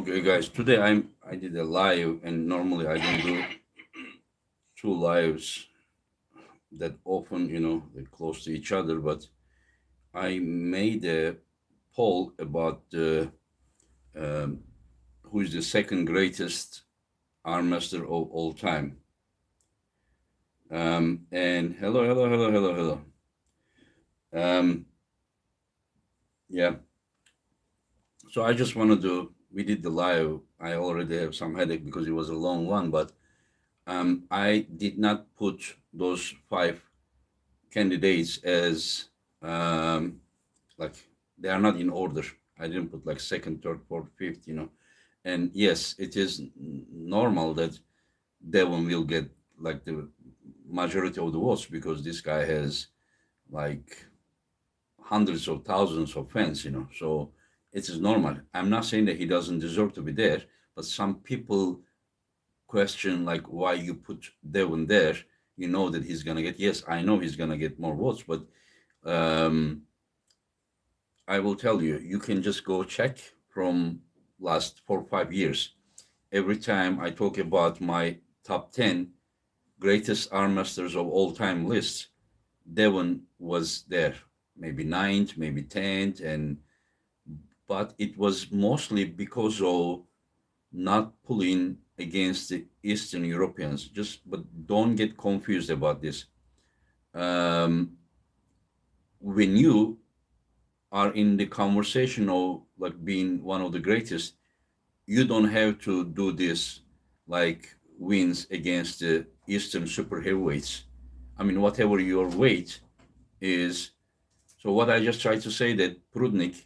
Okay, guys. Today I did a live, and normally I don't do two lives that often. They're close to each other. But I made a poll about who is the second greatest arm master of all time. And hello, hello, hello, hello, hello. Um, yeah. So I just wanted to. We did the live. I already have some headache because it was a long one, but I did not put those five candidates as like they are not in order. I didn't put like second, third, fourth, fifth. And yes, it is normal that Devon will get like the majority of the votes because this guy has like hundreds of thousands of fans. So it is normal. I'm not saying that he doesn't deserve to be there, but some people question like why you put Devon there. You know that he's gonna get. Yes, I know he's gonna get more votes, but um, I will tell you, you can just go check from last 4 or 5 years. Every time I talk about my top 10 greatest arm masters of all time lists, Devon was there, maybe ninth, maybe 10th, but it was mostly because of not pulling against the Eastern Europeans. But don't get confused about this. Um, when you are in the conversation of like being one of the greatest, you don't have to do this like wins against the Eastern super heavyweights. I mean, whatever your weight is. So what I just tried to say that Prudnik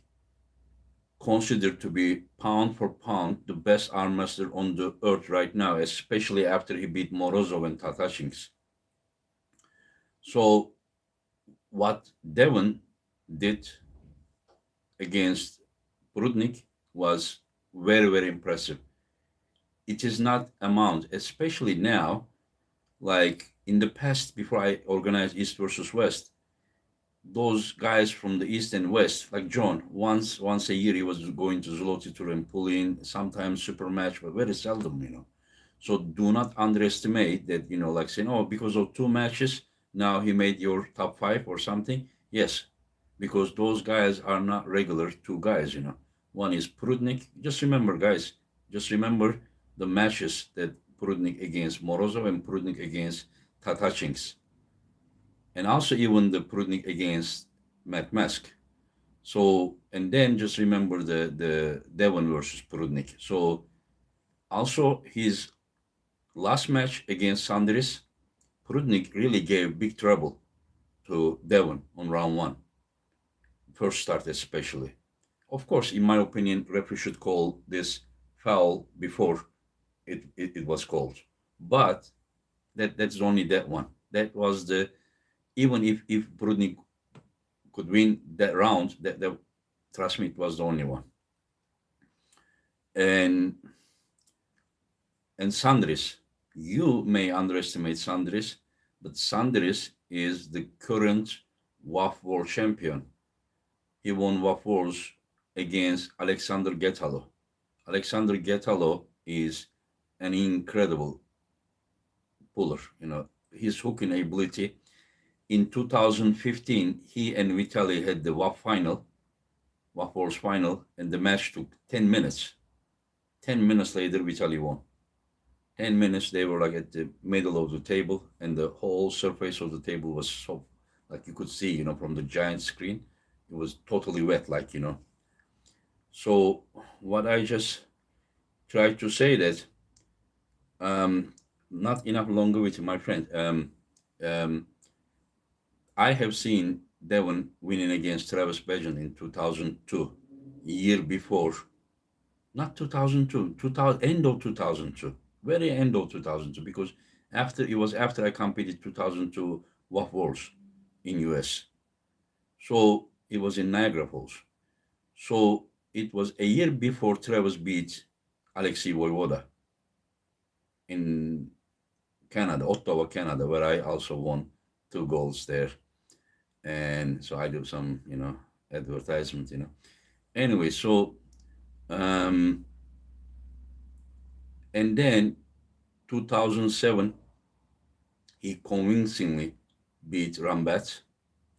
considered to be pound for pound the best arm master on the earth right now, especially after he beat Morozov and Tatachinks. So what Devon did against Prudnik was very, very impressive. It is not amount, especially now, like in the past before I organized East versus West, those guys from the East and West, like John, once a year he was going to Zloty Tour and pulling sometimes super match, but very seldom. So do not underestimate that, like saying, oh, because of two matches, now he made your top five or something. Yes, because those guys are not regular two guys. One is Prudnik. Just remember, guys, just remember the matches that Prudnik against Morozov and Prudnik against Tatachinks. And also even the Prudnik against Matt Mask. So, and then just remember the Devon versus Prudnik. So also his last match against Sandris, Prudnik really gave big trouble to Devon on round one, first start especially. Of course, in my opinion, referee should call this foul before it was called. But that's only that one. That was the even if Prudnik could win that round, that trust me, it was the only one. And Sandris, you may underestimate Sandris, but Sandris is the current WAF World Champion. He won WAF Wars against Alexander Getalo. Alexander Getalo is an incredible puller. His hooking ability. In 2015, he and Vitaly had the WAF Wars final, and the match took 10 minutes. 10 minutes later, Vitaly won. 10 minutes, they were like at the middle of the table, and the whole surface of the table was so, like you could see, from the giant screen, it was totally wet, So what I just tried to say that not enough longevity, my friend. Um, I have seen Devon winning against Travis Badgen in 2002, year before. Not 2002, 2000, end of 2002, very end of 2002, because after I competed 2002 WAF Wars in US. So it was in Niagara Falls. So it was a year before Travis beat Alexei Voivoda in Canada, Ottawa, Canada, where I also won 2 golds there. And so I do some, advertisement. Anyway, so um, And then 2007, he convincingly beat Rambat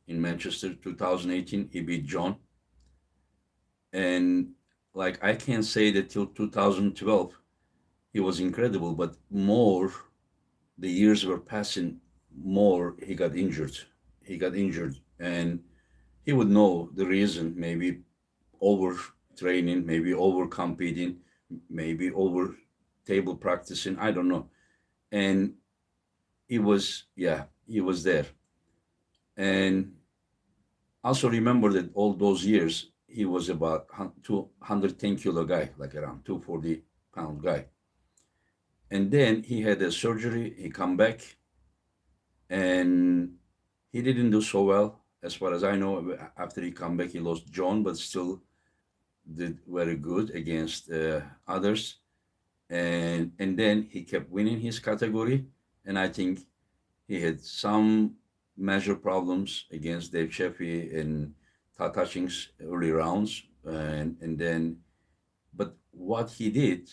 in Manchester. 2018, he beat John. And like I can't say that till 2012 he was incredible, but more the years were passing, more he got injured. He got injured, and he would know the reason. Maybe over training, maybe over competing, maybe over table practicing. I don't know. And he was there. And also remember that all those years he was about 210 kilo guy, like around 240-pound guy. And then he had a surgery. He come back, and he didn't do so well, as far as I know. After he come back, he lost John, but still did very good against others. And then he kept winning his category, and I think he had some major problems against Dave Chaffee and Tataching's early rounds, and then but what he did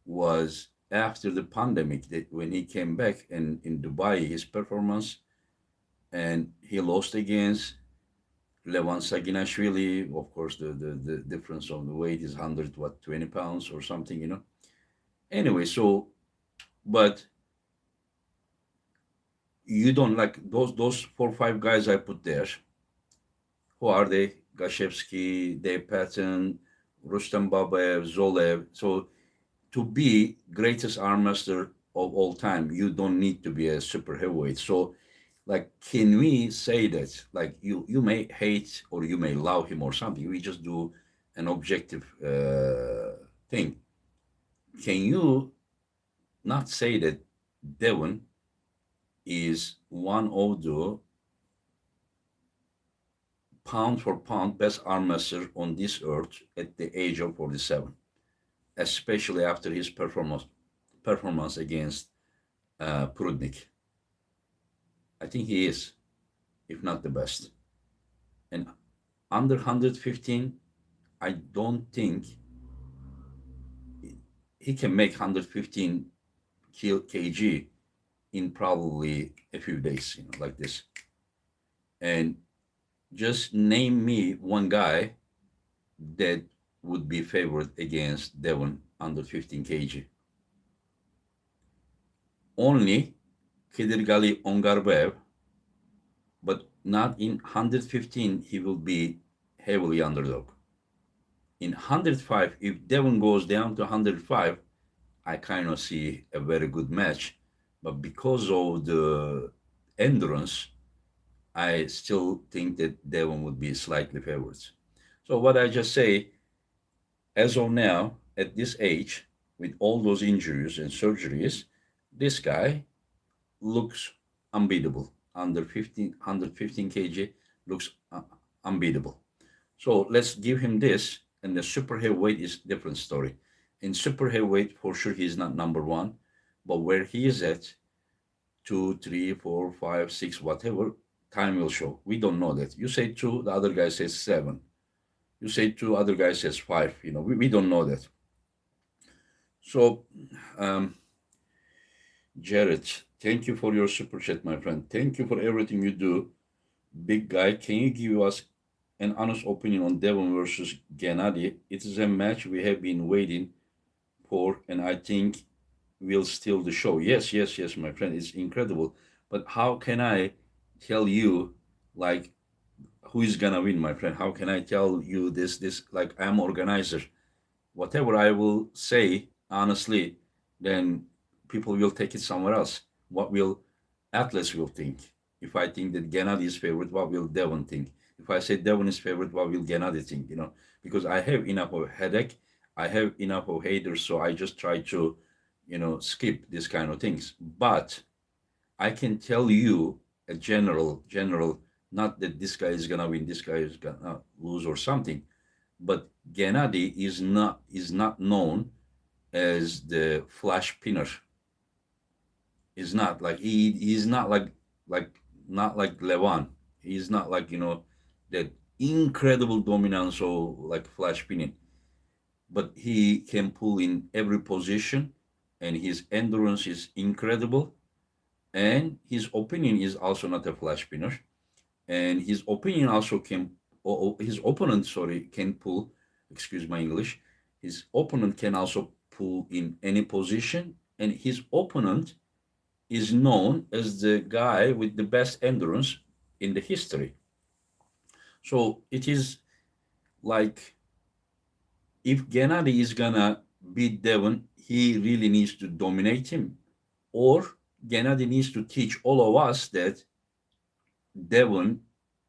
was after the pandemic, that when he came back and in Dubai, his performance, and he lost against Levan Saginashvili. Of course, the difference of the weight is 20 pounds or something, Anyway, so but you don't like those 4 or 5 guys I put there. Who are they? Gashevsky, Dave Patton, Rustam Babaev, Zolev. So to be greatest arm wrestler of all time, you don't need to be a super heavyweight. So, like, can we say that? Like, you may hate or you may love him or something. We just do an objective thing. Can you not say that Devon is one of the pound for pound best arm wrestler on this earth at the age of 47, especially after his performance against Prudnik? I think he is, if not the best. And under 115, I don't think he can make 115 kg in probably a few days, like this. And just name me one guy that would be favored against Devon under 15 kg. Only Kedirgali Ongarbev, but not in 115, he will be heavily underdog. In 105, if Devon goes down to 105, I kind of see a very good match. But because of the endurance, I still think that Devon would be slightly favored. So what I just say, as of now, at this age, with all those injuries and surgeries, this guy looks unbeatable. Under 115 kg looks unbeatable. So let's give him this. And the super heavyweight is different story. In super heavyweight, for sure, he's not number one. But where he is at, 2, 3, 4, 5, 6, whatever, time will show. We don't know that. You say 2, the other guy says 7. You say 2, other guy says 5. We don't know that. So, Jared, thank you for your super chat, my friend. Thank you for everything you do. Big guy, can you give us an honest opinion on Devon versus Gennady? It is a match we have been waiting for, and I think will steal the show. Yes, yes, yes, my friend. It's incredible. But how can I tell you, like, who is gonna win, my friend? How can I tell you this? Like, I'm organizer. Whatever I will say, honestly, then people will take it somewhere else. What will Atlas will think? If I think that Gennady is favorite, what will Devon think? If I say Devon is favorite, what will Gennady think? Because I have enough of headache, I have enough of haters, so I just try to, skip these kind of things. But I can tell you a general, not that this guy is gonna win, this guy is gonna lose or something, but Gennady is not known as the flash pinner. He's not like he's not like not like Levan. He's not like that incredible dominance or like flash pinning, but he can pull in every position and his endurance is incredible, and his opinion is also not a flash spinner, and his opinion also can, his opponent, sorry, can pull, excuse my English, his opponent can also pull in any position, and his opponent is known as the guy with the best endurance in the history. So it is like, if Gennady is gonna beat Devon, he really needs to dominate him, or Gennady needs to teach all of us that Devon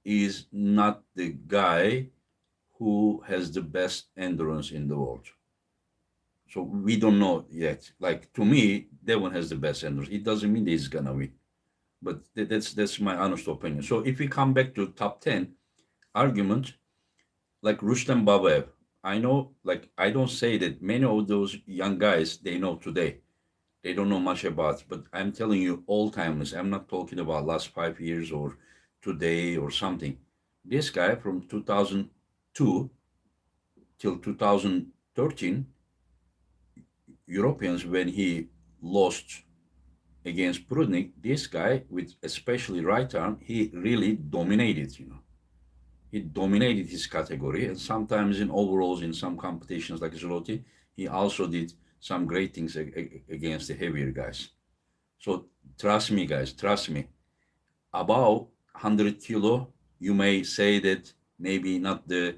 is not the guy who has the best endurance in the world. So we don't know yet. Like, to me, Devon has the best endurance. It doesn't mean that he's gonna win, but that's my honest opinion. So if we come back to top 10 argument, like Rustem Babaev, I know, like, I don't say that many of those young guys they know today. They don't know much about, but I'm telling you, all timers. I'm not talking about last 5 years or today or something. This guy from 2002 till 2013, Europeans, when he lost against Prudnik, this guy with especially right arm, he really dominated. He dominated his category, and sometimes in overalls in some competitions like Zloty, he also did some great things against the heavier guys. So trust me, guys, trust me. About 100 kilo, you may say that maybe not the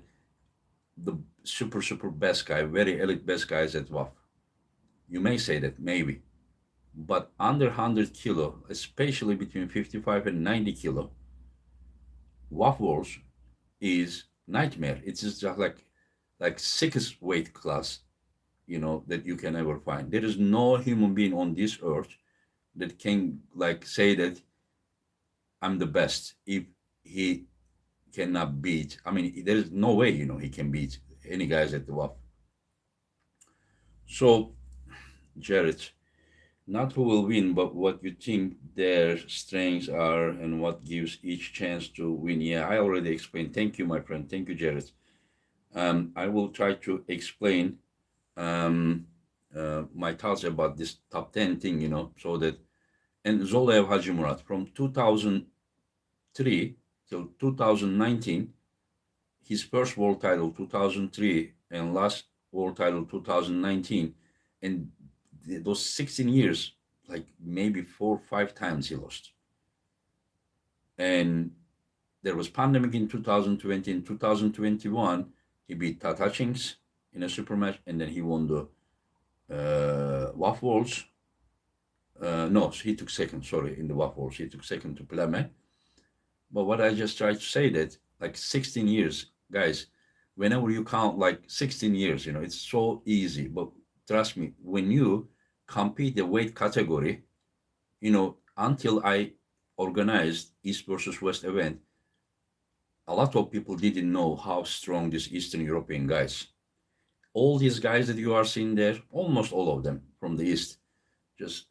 super best guy, very elite best guys at WAF. You may say that maybe, but under 100 kilo, especially between 55 and 90 kilo, WAF wars is nightmare. It's just like sickest weight class, that you can ever find. There is no human being on this earth that can like say that I'm the best if he cannot beat. I mean, there is no way, he can beat any guys at the WAF. So, Jared, not who will win, but what you think their strengths are and what gives each chance to win. Yeah, I already explained. Thank you, my friend. Thank you, Jared. I will try to explain my thoughts about this top 10 thing, so that, and Zolaev Hajimurat from 2003 till 2019, his first world title 2003 and last world title 2019, and those 16 years, like maybe 4 or 5 times he lost. And there was pandemic in 2020. In 2021, he beat Tatachings in a super match, and then he won the WAF Worlds. No, he took second, sorry, in the WAF Worlds. He took second to Plame. But what I just tried to say that, like 16 years, guys, whenever you count like 16 years, it's so easy. But trust me, when you compete the weight category, until I organized East versus West event, a lot of people didn't know how strong these Eastern European guys. All these guys that you are seeing there, almost all of them from the East, just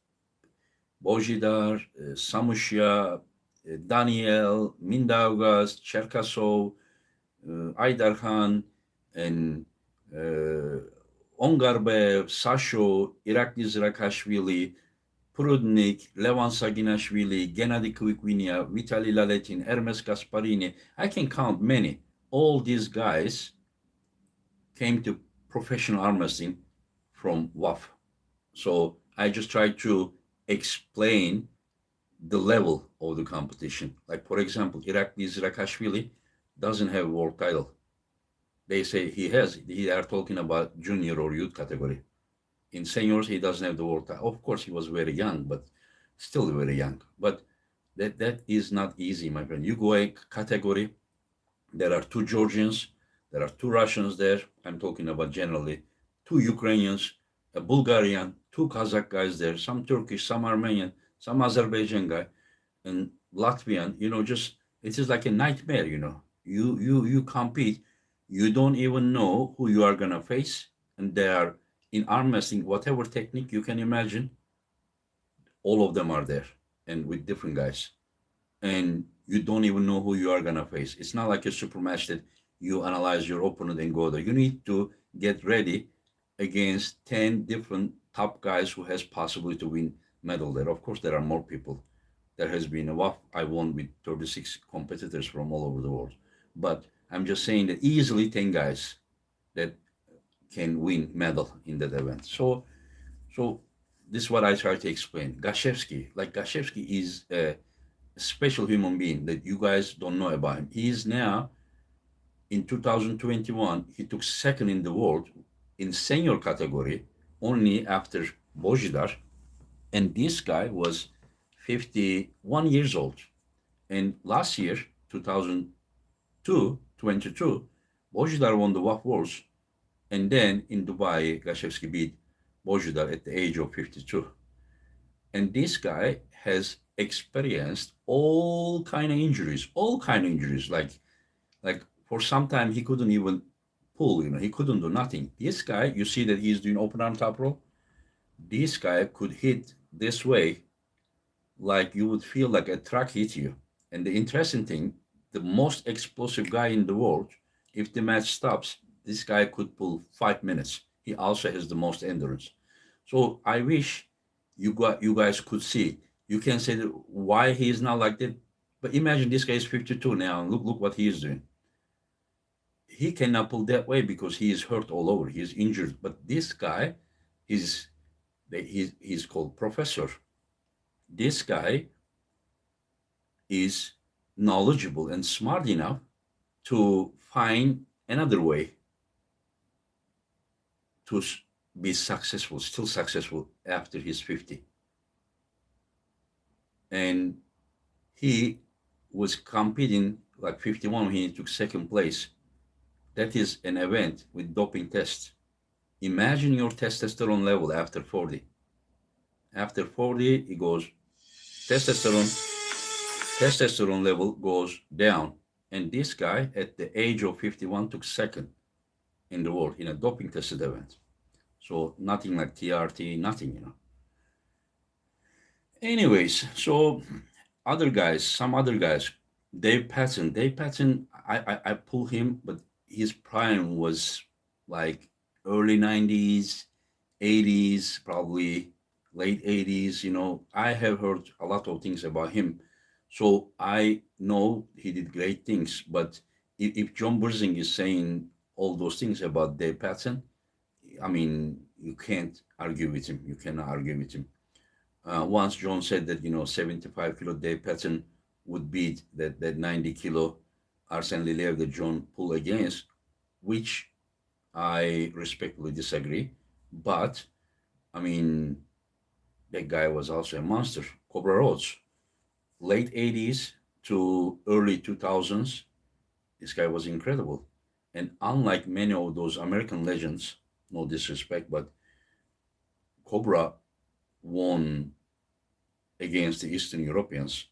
Bojidar, Samushya, Daniel, Mindaugas, Cherkasov, Aydarkhan, and Ongarbev, Sasho, Irakli Zrakashvili, Prudnik, Levan Saginashvili, Gennady Kvikvinia, Vitaly Laletin, Hermes Gasparini. I can count many. All these guys came to professional arm wrestling from WAF. So I just try to explain the level of the competition. Like, for example, Irakli Zrakashvili doesn't have world title. They say he has. They are talking about junior or youth category. In seniors, he doesn't have the world title. Of course, he was very young, but still very young. But that is not easy, my friend. You go a category, there are 2 Georgians, there are 2 Russians there. I'm talking about generally 2 Ukrainians, a Bulgarian, 2 Kazakh guys there, some Turkish, some Armenian, some Azerbaijan guy, and Latvian. Just it is like a nightmare. You compete, you don't even know who you are gonna face, and they are in arm wrestling, whatever technique you can imagine, all of them are there, and with different guys, and you don't even know who you are gonna face. It's not like a super match that you analyze your opponent and go there. You need to get ready against 10 different top guys who has possibility to win medal there. Of course, there are more people. There has been a WAF I won with 36 competitors from all over the world. But I'm just saying that easily 10 guys that can win medal in that event. So this is what I try to explain. Gashevsky, like Gashevsky is a special human being that you guys don't know about him. He is now in 2021, he took second in the world in senior category, only after Bojidar. And this guy was 51 years old. And last year, 2022, 22, Bojidar won the WAF Worlds. And then in Dubai, Gashevsky beat Bojidar at the age of 52. And this guy has experienced all kind of injuries, like for some time he couldn't even pull, he couldn't do nothing. This guy, you see that he's doing open arm top roll. This guy could hit this way, like you would feel like a truck hit you. And the interesting thing, the most explosive guy in the world, if the match stops, this guy could pull 5 minutes. He also has the most endurance. So I wish you guys could see. You can say that why he is not like that. But imagine this guy is 52 now, and look what he is doing. He cannot pull that way because he is hurt all over. He is injured. But this guy is he's called professor. This guy is knowledgeable and smart enough to find another way to be successful, still successful after he's 50. And he was competing like 51 when he took second place. That is an event with doping tests. Imagine your testosterone level after 40. After 40, it goes testosterone level goes down. And this guy at the age of 51 took second in the world in a doping tested event. So nothing like TRT, nothing. Anyways, so some other guys, Dave Patton, I pull him, but his prime was like early 90s, 80s, probably late 80s. I have heard a lot of things about him. So I know he did great things. But if John Brzenk is saying all those things about Dave Patton, I mean, you can't argue with him. You cannot argue with him. Once John said that 75 kilo Dave Patton would beat that 90 kilo Arsene Liliev that John pulled against, which I respectfully disagree. But I mean, that guy was also a monster. Cobra Rhodes, late 80s to early 2000s, this guy was incredible. And unlike many of those American legends, no disrespect, but Cobra won against the Eastern Europeans.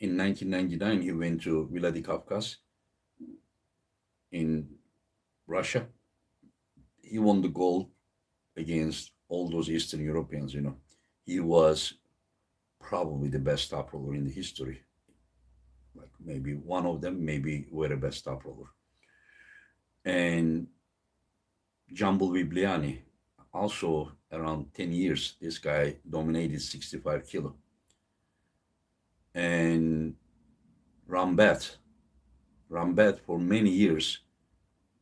In 1999, he went to Vladikavkaz in Russia. He won the gold against all those Eastern Europeans. He was probably the best top roller in the history. Like maybe one of them, maybe were the best top roller. And Jambul Vibliani, also around 10 years, this guy dominated 65 kilo. And Rambat for many years,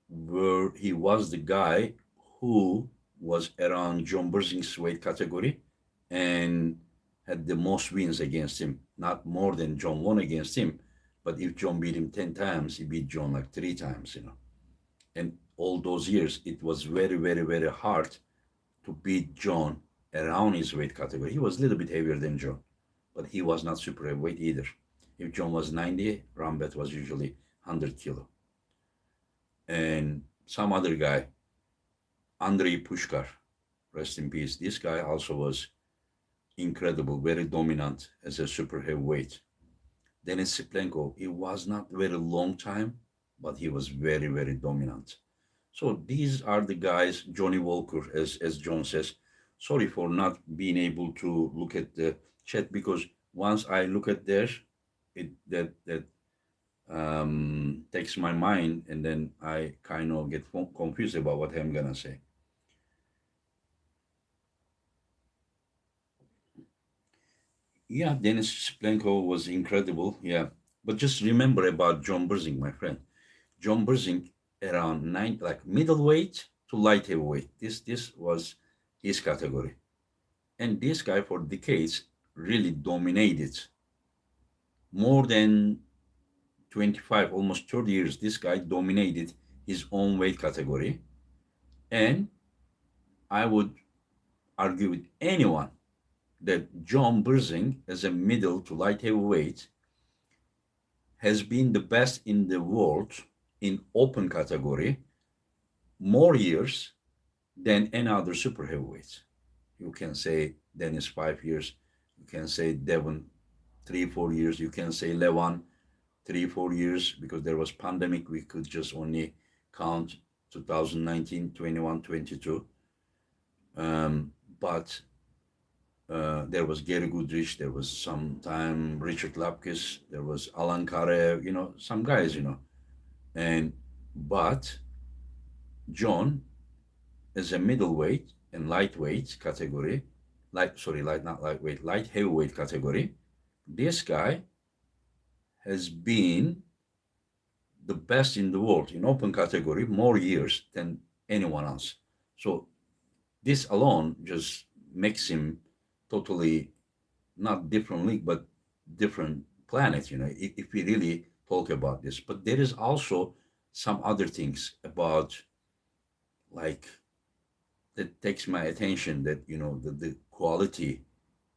where he was the guy who was around John Brzenk's weight category and had the most wins against him. Not more than John won against him, but if John beat him 10 times, he beat John like 3 times. And all those years, it was very, very, very hard to beat John around his weight category. He was a little bit heavier than John, but he was not super heavyweight either. If John was 90, Rambet was usually 100 kilo. And some other guy, Andrei Pushkar, rest in peace. This guy also was incredible, very dominant as a super heavyweight. Denis Siplenko, it was not very long time, but he was very, very dominant. So these are the guys, Johnny Walker, as John says. Sorry for not being able to look at the chat, because once I look at there, that takes my mind, and then I kind of get confused about what I'm gonna say. Yeah, Dennis Splenko was incredible. Yeah, but just remember about John Brzenk, my friend. John Brzenk around nine, like middleweight to light heavyweight. This was his category, and this guy for decades really dominated more than 25, almost 30 years. This guy dominated his own weight category, and I would argue with anyone that John Brzenk, as a middle to light heavyweight, has been the best in the world in open category more years than any other super heavyweight. You can say Dennis 5 years, you can say Devon 3 4 years, you can say Levan 3 4 years because there was pandemic. We could just only count 2019, 21, 22. But there was Gary Goodrich, there was sometime Richard Lapkus, there was Alan Karev, some guys, and but John is a middleweight and lightweight category, not lightweight, light heavyweight category. This guy has been the best in the world in open category more years than anyone else. So this alone just makes him totally not different league, but different planet. If we really talk about this, but there is also some other things about like that takes my attention that the quality,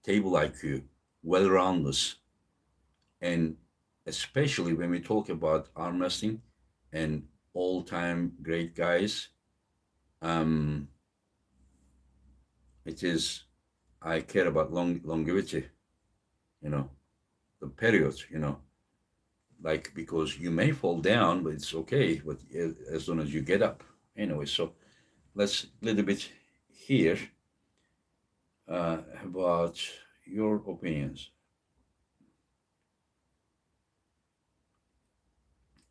table IQ, well-roundedness, and especially when we talk about arm wrestling and all-time great guys, um, it is I care about longevity, you know, the period, like because you may fall down, but it's okay, but as long as you get up. Anyway, so let's a little bit here about your opinions.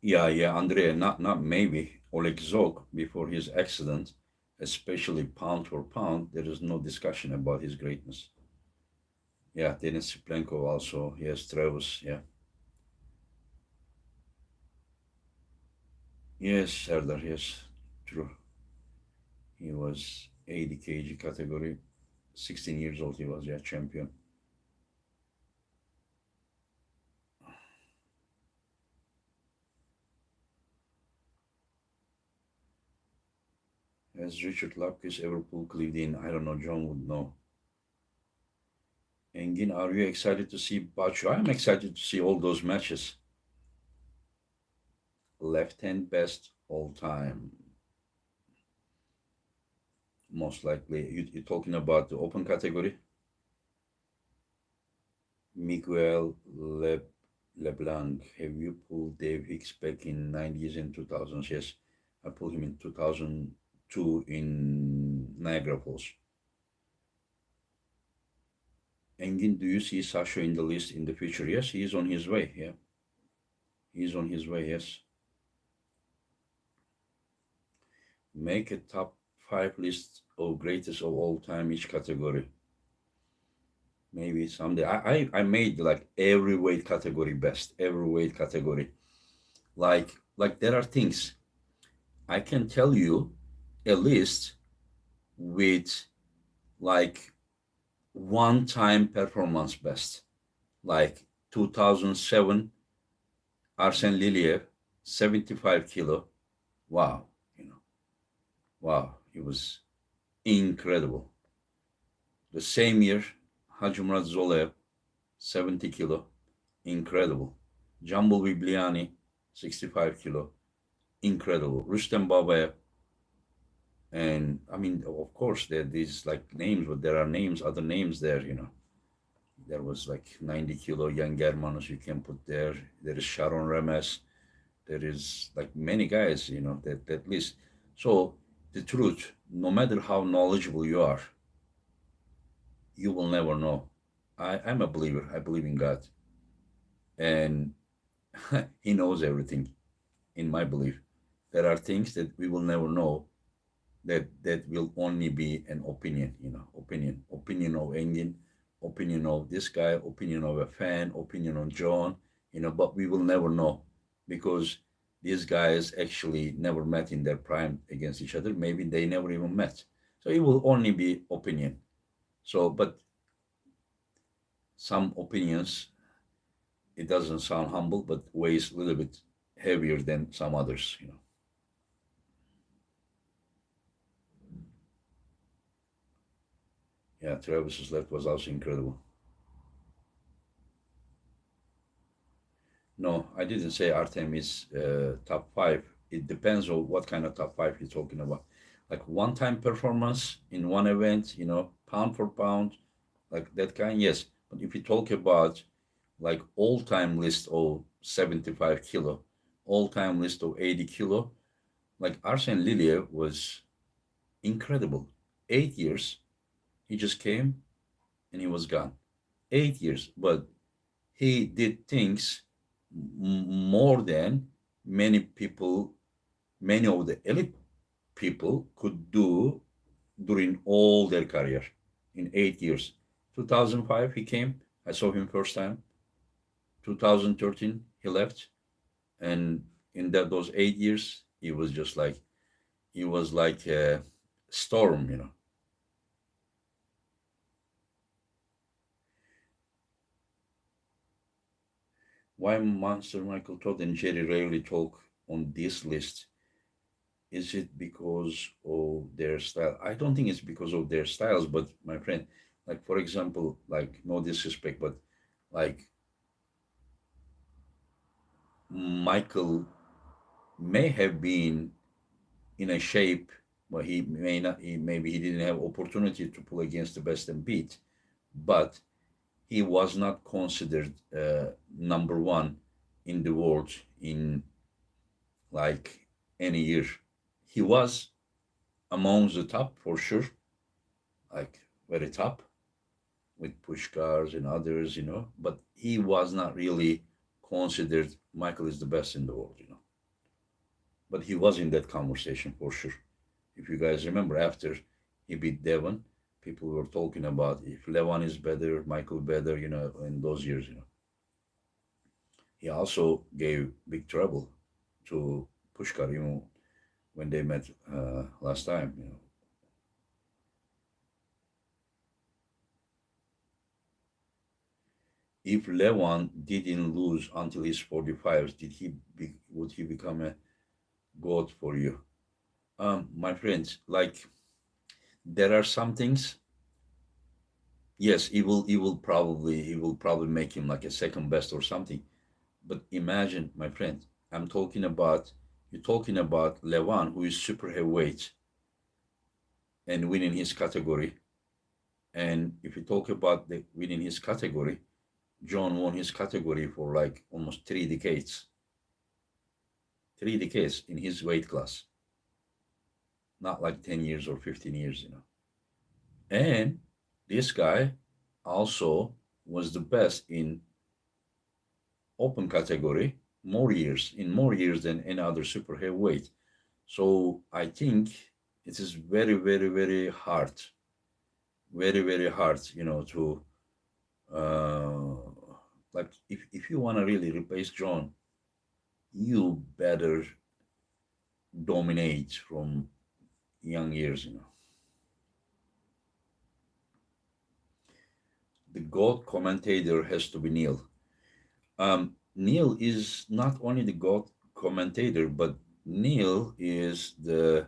Yeah, Andrea, not maybe. Oleg Zog, before his accident, especially pound for pound, there is no discussion about his greatness. Yeah, Denis Siplenko also. Yes, Travis. Yeah. Yes, Serdar. Yes, true. He was 80 kg category. 16 years old he was, yeah, champion. Has Richard Lapkus ever pulled Cleveland? I don't know. John would know. Engin, are you excited to see Bachu? I'm excited to see all those matches. Left hand best all time. Most likely. You're talking about the open category? Miguel LeBlanc. Have you pulled Dave Hicks back in 90s and 2000s? Yes. I pulled him in 2002 in Niagara Falls. Engin, do you see Sasha in the list in the future? Yes, he is on his way. Yeah. He's on his way, yes. Make a top 5 list of greatest of all time each category. Maybe someday. I made like every weight category best, every weight category. Like there are things I can tell you a list with like one time performance best. Like 2007 Arsen Liliev, 75 kilo. Wow, wow, he was incredible. The same year, Hajimrat Zolev, 70 kilo, incredible. Jambul Bibliani, 65 kilo, incredible. Rustem Babayev, and I mean, of course, there are these like names, but there are names, other names there. There was like 90 kilo young Germanos you can put there. There is Sharon Remes. There is like many guys, that list. So the truth, no matter how knowledgeable you are, you will never know. I'm a believer. I believe in God. And He knows everything, in my belief. There are things that we will never know that will only be an opinion, opinion of Engin. opinion of this guy, opinion of a fan, opinion on John, but we will never know because these guys actually never met in their prime against each other. Maybe they never even met. So it will only be opinion. So, but some opinions, it doesn't sound humble, but weighs a little bit heavier than some others. Yeah, Travis's left was also incredible. No, I didn't say Artem is top five. It depends on what kind of top five you're talking about. Like one-time performance in one event, pound for pound, like that kind, yes. But if you talk about like all-time list of 75 kilo, all-time list of 80 kilo, like Arsene Liliev was incredible. 8 years, he just came and he was gone. 8 years, but he did things more than many people, many of the elite people could do during all their career in 8 years. 2005, he came. I saw him first time. 2013, he left. And in those 8 years, he was like a storm. Why Monster Michael Todd and Jerry rarely talk on this list? Is it because of their style? I don't think it's because of their styles, but my friend, like for example, like no disrespect, but like Michael may have been in a shape, but he may not. Maybe he didn't have opportunity to pull against the best and beat, but he was not considered number one in the world in like any year. He was among the top for sure, like very top with Pushkars and others. But he was not really considered Michael is the best in the world. But he was in that conversation for sure. If you guys remember, after he beat Devon, people were talking about if Levan is better, Michael better, in those years. He also gave big trouble to Pushkar, when they met last time. If Levan didn't lose until his 45s, would he become a god for you? My friends, like there are some things. Yes, he will probably make him like a second best or something. But imagine, my friend, you're talking about Levan, who is super heavyweight and winning his category. And if you talk about the winning his category, John won his category for like almost 3 decades. 3 decades in his weight class, not like 10 years or 15 years. And this guy also was the best in open category more years than any other super heavyweight. So I think it is very, very, very hard, very, very hard, to like if you want to really replace John, you better dominate from young years. The GOAT commentator has to be Neil. Neil is not only the GOAT commentator, but Neil is the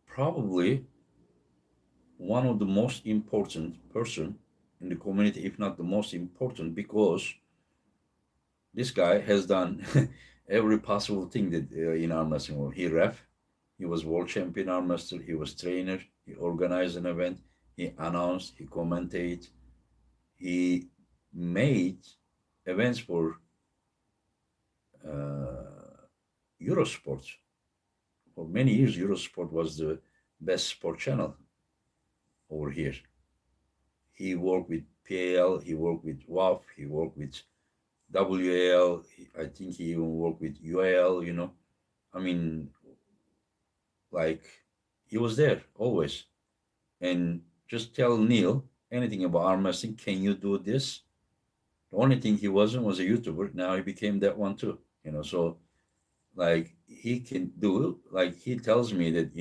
probably one of the most important person in the community, if not the most important, because this guy has done every possible thing that in arm wrestling world. He ref, he was world champion arm wrestler, he was trainer, he organized an event, he announced, he commentated, he made events for Eurosport. For many years, Eurosport was the best sport channel over here. He worked with PAL, he worked with WAF, he worked with WAL, I think he even worked with UAL. I mean, like, he was there always. And just tell Neil anything about arm wrestling. Can you do this? The only thing he wasn't was a YouTuber. Now he became that one too. So like he can do, like he tells me that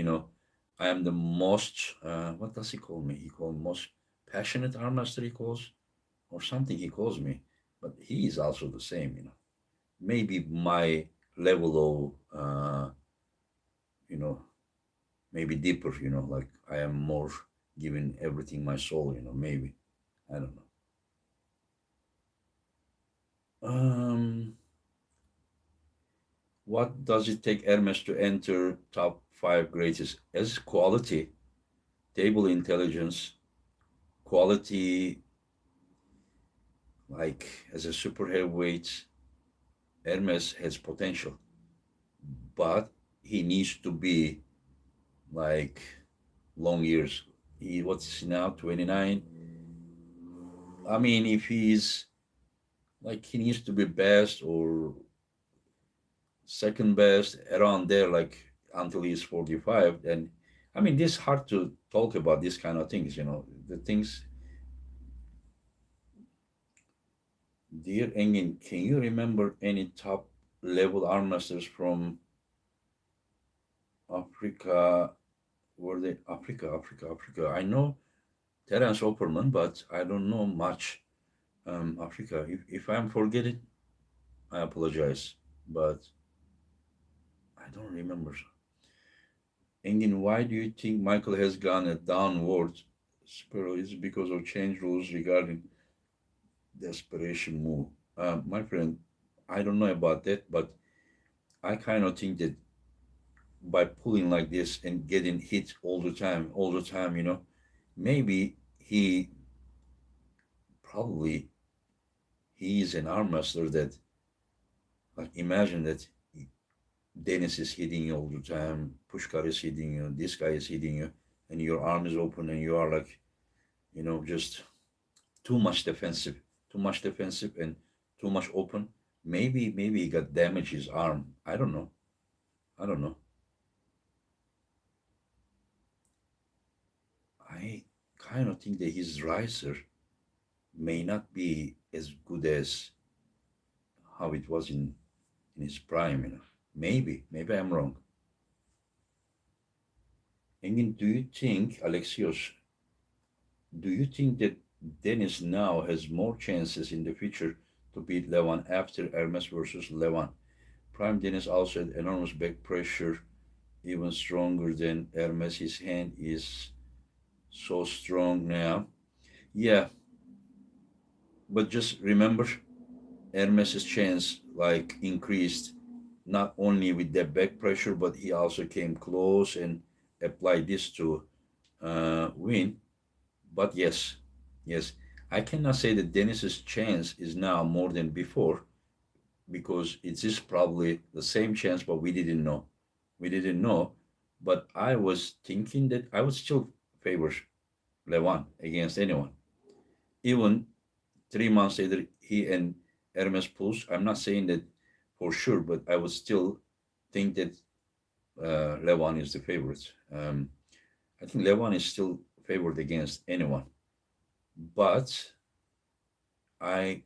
I am the most what does he call me? He called most passionate arm wrestler, he calls, or something he calls me. But he is also the same. Maybe my level of you know maybe deeper, like I am more giving everything my soul, maybe. I don't know. What does it take Hermes to enter top five greatest? As quality, table intelligence, quality, like as a super heavyweight, Hermes has potential, but he needs to be like long years. What's he now, 29? I mean, if he's like he needs to be best or second best around there, like until he's 45. And I mean, this hard to talk about these kind of things, the things. Dear Engin, can you remember any top level arm wrestlers from Africa? Were they Africa? I know Terence Opperman, but I don't know much. Africa. If I'm forgetting, I apologize, but I don't remember. Engin, why do you think Michael has gone a downward spiral? Is it because of change rules regarding desperation move? My friend, I don't know about that, but I kind of think that by pulling like this and getting hit all the time, maybe probably he is an arm wrestler that, like, imagine that Dennis is hitting you all the time, Pushkar is hitting you, this guy is hitting you, and your arm is open and you are like, just too much defensive, and too much open. Maybe he got damaged his arm. I don't know. I don't know. I kind of think that his riser may not be as good as how it was in his prime. Maybe I'm wrong. Engin, do you think that Dennis now has more chances in the future to beat Levan after Hermes versus Levan? Prime Dennis also had enormous back pressure, even stronger than Hermes. His hand is so strong now. Yeah, but just remember, Hermes's chance like increased not only with the back pressure, but he also came close and applied this to win. But yes, I cannot say that Dennis's chance is now more than before because it is probably the same chance, but we didn't know. We didn't know, but I was thinking that I would still favor Levan against anyone. Even 3 months later, he and Hermes pulls. I'm not saying that for sure, but I would still think that Levan is the favorite. I think Levan is still favored against anyone, but I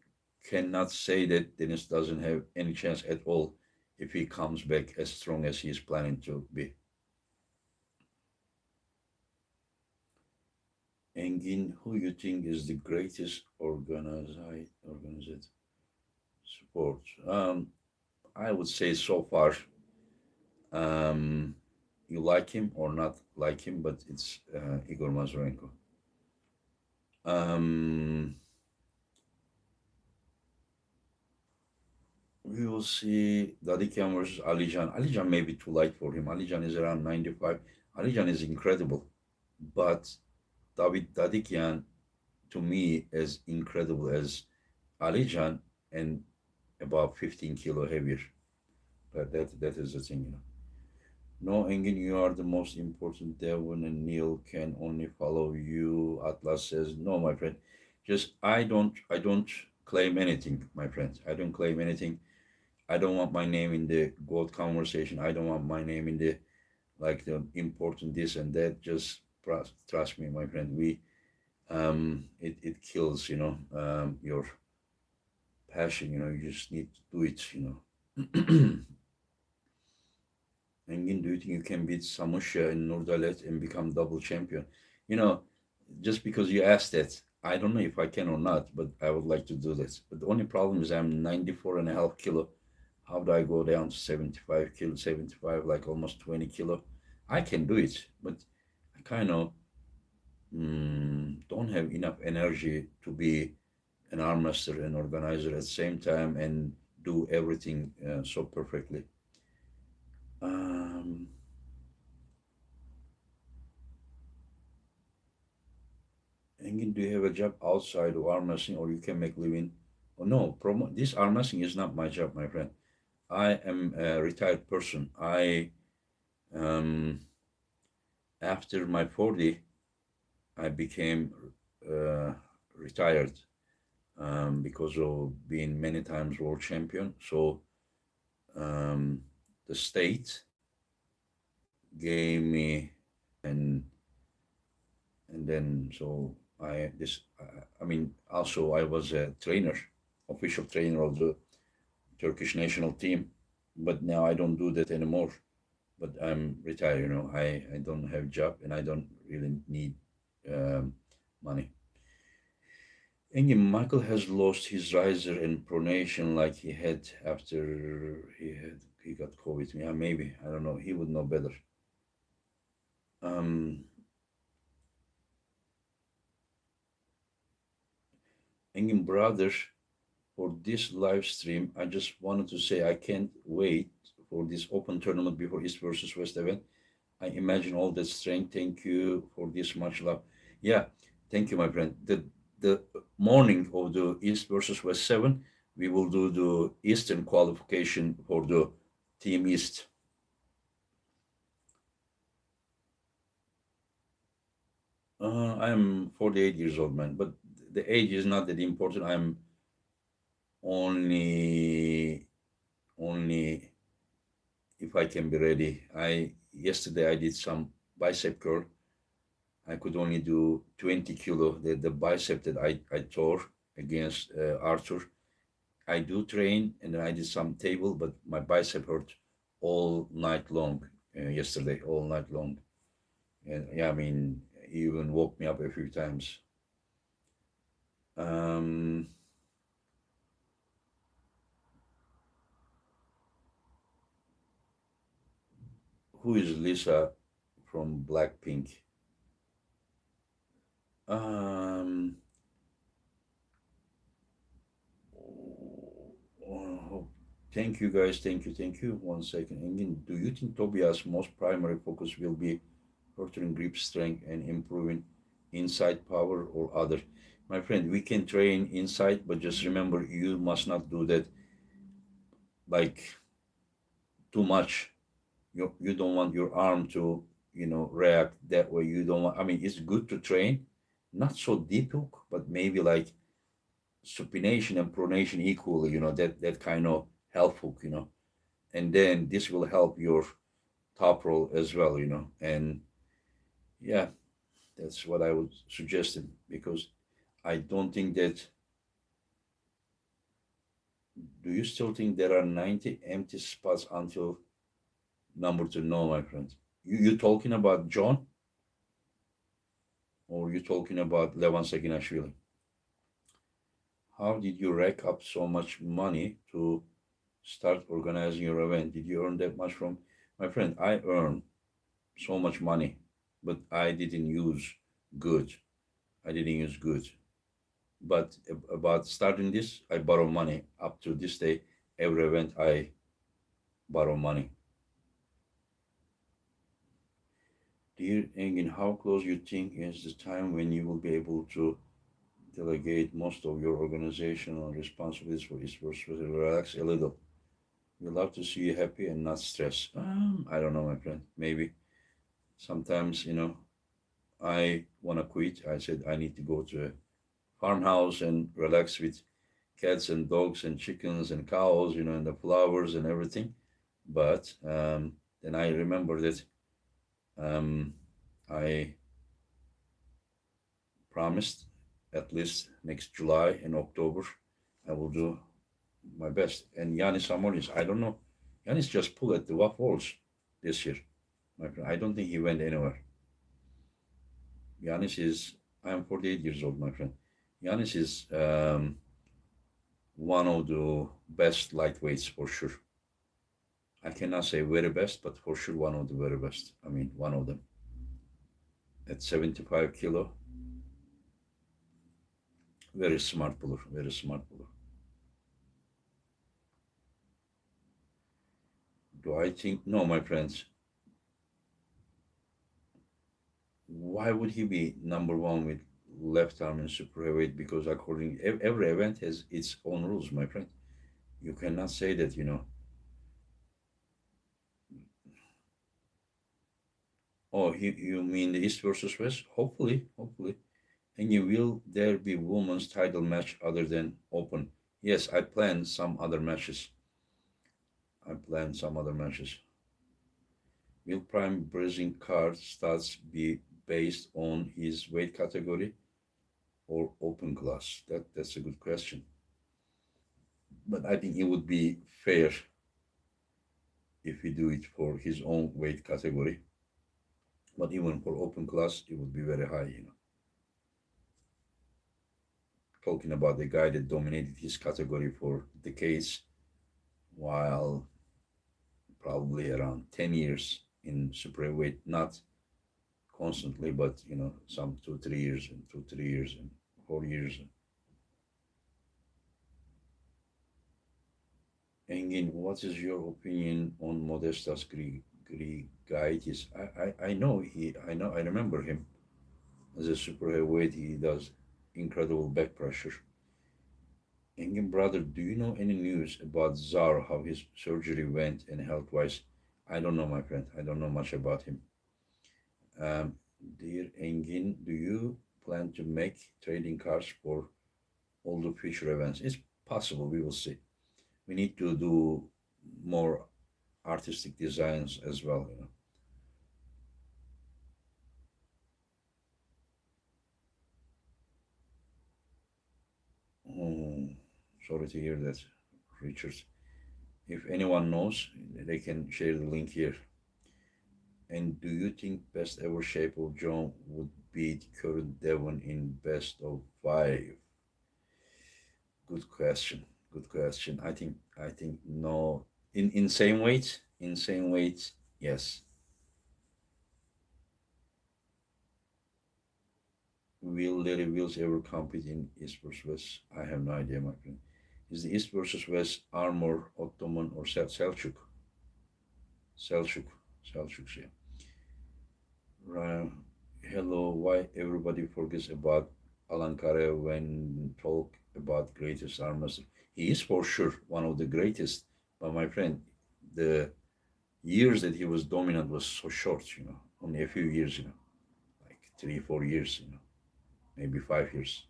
cannot say that Dennis doesn't have any chance at all if he comes back as strong as he is planning to be. Engin, who you think is the greatest organized sport? I would say so far, um, you like him or not like him, but it's Igor Mazurenko. Um, we will see Dadikian versus Alijan. Alijan may be too light for him. Alijan is around 95. Alijan is incredible, but David Dadikian, to me, as incredible as Alijan and about 15 kilo heavier. But that is the thing. No, Engin, you are the most important. Devon and Neil can only follow you. Atlas says, no, my friend. Just I don't claim anything, my friend. I don't claim anything. I don't want my name in the gold conversation. I don't want my name in the like the important this and that. Just trust me, my friend. it kills, your passion. You just need to do it. Engin, do you think you can beat Samusha in Nurdalet and become double champion? You know, just because you asked that, I don't know if I can or not, but I would like to do this. But the only problem is I'm 94 and a half kilo. How do I go down to 75 kilo, 75, like almost 20 kilo? I can do it, but I kind of don't have enough energy to be an arm wrestler and organizer at the same time and do everything so perfectly. Um, Engin, do you have a job outside of arm wrestling or you can make living? Oh, no, this arm wrestling is not my job, my friend. I am a retired person. Um, After my 40, I became uh, retired because of being many times world champion. So um, the state gave me and then so I mean also I was a trainer, official trainer of the Turkish national team, but now I don't do that anymore. But I'm retired, I don't have job and I don't really need um, money. And Michael has lost his riser and pronation like he had after he got COVID. Yeah, maybe, I don't know. He would know better. Um, Engin brother, for this live stream, I just wanted to say I can't wait for this open tournament before East versus West event. I imagine all that strength. Thank you for this much love. Yeah, thank you, my friend. The morning of the East versus West 7, we will do the Eastern qualification for the Team East. I'm 48 years old, man, but the age is not that important. I'm only if I can be ready. I Yesterday I did some bicep curl. I could only do 20 kilo. The bicep that I tore against Arthur. I do train and then I did some table, but my bicep hurt all night long yesterday, all night long. And yeah, I mean, he even woke me up a few times. Um, who is Lisa from Blackpink? Um, oh, thank you guys. Thank you. Thank you. One second. Engin, do you think Tobias' most primary focus will be furthering grip strength and improving inside power or other? My friend, we can train inside, but just remember you must not do that like too much. You don't want your arm to react that way. You don't want. I mean, it's good to train, not so deep hook, but maybe like supination and pronation equally. That kind of help hook. And then this will help your top roll as well. And yeah, that's what I would suggest it because I don't think that. Do you still think there are 90 empty spots until number two? No, my friend. You talking about John or you talking about Levan Sakinashvili? How did you rack up so much money to start organizing your event? Did you earn that much from? My friend, I earned so much money, but I didn't use good. I didn't use good. But about starting this, I borrow money. Up to this day, every event I borrow money. Dear Engin, how close you think is the time when you will be able to delegate most of your organizational responsibilities for each person? Relax a little. We love to see you happy and not stressed. I don't know, my friend. Maybe sometimes, I want to quit. I said I need to go to a farmhouse and relax with cats and dogs and chickens and cows, and the flowers and everything. But then I remember that um, I promised at least next July and October, I will do my best. And Yanis Amonis, I don't know. Yanis just pulled at the walls this year, my friend. I don't think he went anywhere. Yanis is, I am 48 years old, my friend. Yanis is one of the best lightweights for sure. I cannot say very best, but for sure one of the very best. I mean, one of them. At 75 kilo, very smart puller, very smart puller. Do I think, no, my friends, why would he be number one with left arm in super heavyweight? Because according, every event has its own rules, my friend. You cannot say that, oh, you mean the East versus West? Hopefully, hopefully. And you will there be women's title match other than open? Yes, I plan some other matches. I plan some other matches. Will Prime Brzenk card stats be based on his weight category or open class? That's a good question. But I think it would be fair if we do it for his own weight category. But even for open class, it would be very high. Talking about the guy that dominated his category for decades, while probably around 10 years in super heavyweight, not constantly, but some 2 3 years and 2 3 years and 4 years. Engin, what is your opinion on Modestas Grigaitis? I know I remember him as a super heavyweight. He does incredible back pressure. Engin brother, do you know any news about Zar, how his surgery went and health wise? I don't know, my friend. I don't know much about him. Um, Dear Engin, do you plan to make trading cards for all the future events? It's possible. We will see. We need to do more artistic designs as well. Oh, sorry to hear that, Richard. If anyone knows, they can share the link here. And do you think best ever shape of John would beat current Devon in best of five? Good question. Good question. I think no. In same weight? In same weight, yes. Will Larry Wills ever compete in East versus West? I have no idea, my friend. Is the East versus West Armor, Ottoman, or Selçuk? Selçuk. Selçuk, yeah. Right. Hello, why everybody forgets about Alankare when talk about greatest armor? He is for sure one of the greatest, but my friend, the years that he was dominant was so short. Only a few years, like 3 4 years, maybe 5 years.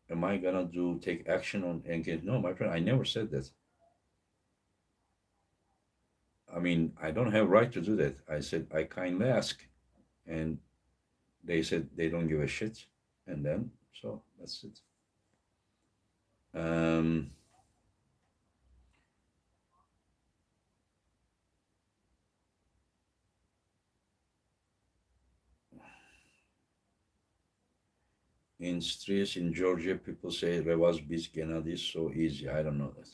Am I gonna do take action on again? No, my friend, I never said that. I mean, I don't have right to do that. I said I kindly ask, and they said they don't give a shit, and then so that's it. Um, in streets in Georgia, people say Revaz beats Gennady so easy. I don't know that.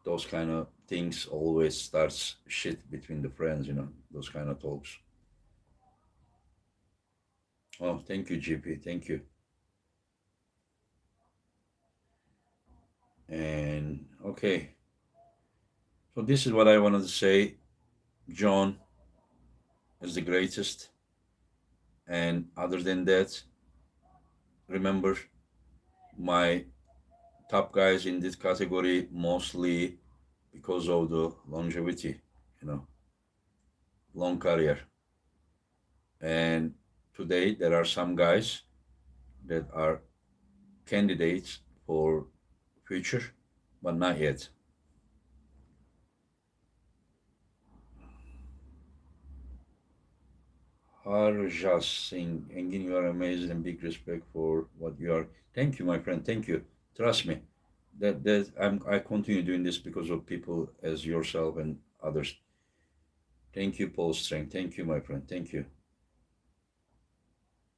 Those kind of things always starts shit between the friends. Those kind of talks. Oh, thank you, GP. Thank you. And okay, so this is what I wanted to say. John is the greatest, and other than that, remember my top guys in this category mostly because of the longevity, you know, long career. And today there are some guys that are candidates for future, but not yet. Harjas Singh, Engin, you are amazing and big respect for what you are. Thank you, my friend. Thank you. Trust me. I continue doing this because of people as yourself and others. Thank you, Paul Strength. Thank you, my friend. Thank you.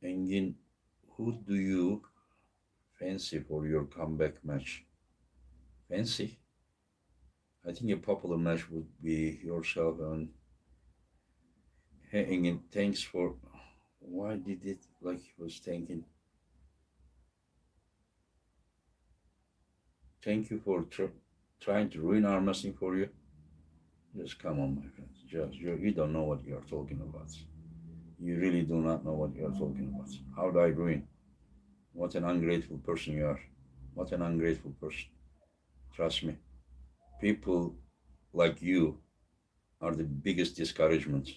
Engin, who do you fancy for your comeback match? Fancy? I think a popular match would be yourself and hey, Engin. Thanks for. Why did it like he was thinking? Thank you for trying to ruin arm wrestling for you. Just come on, my friends. Just you don't know what you are talking about. You really do not know what you are talking about. How do I ruin? What an ungrateful person you are. What an ungrateful person. Trust me. People like you are the biggest discouragements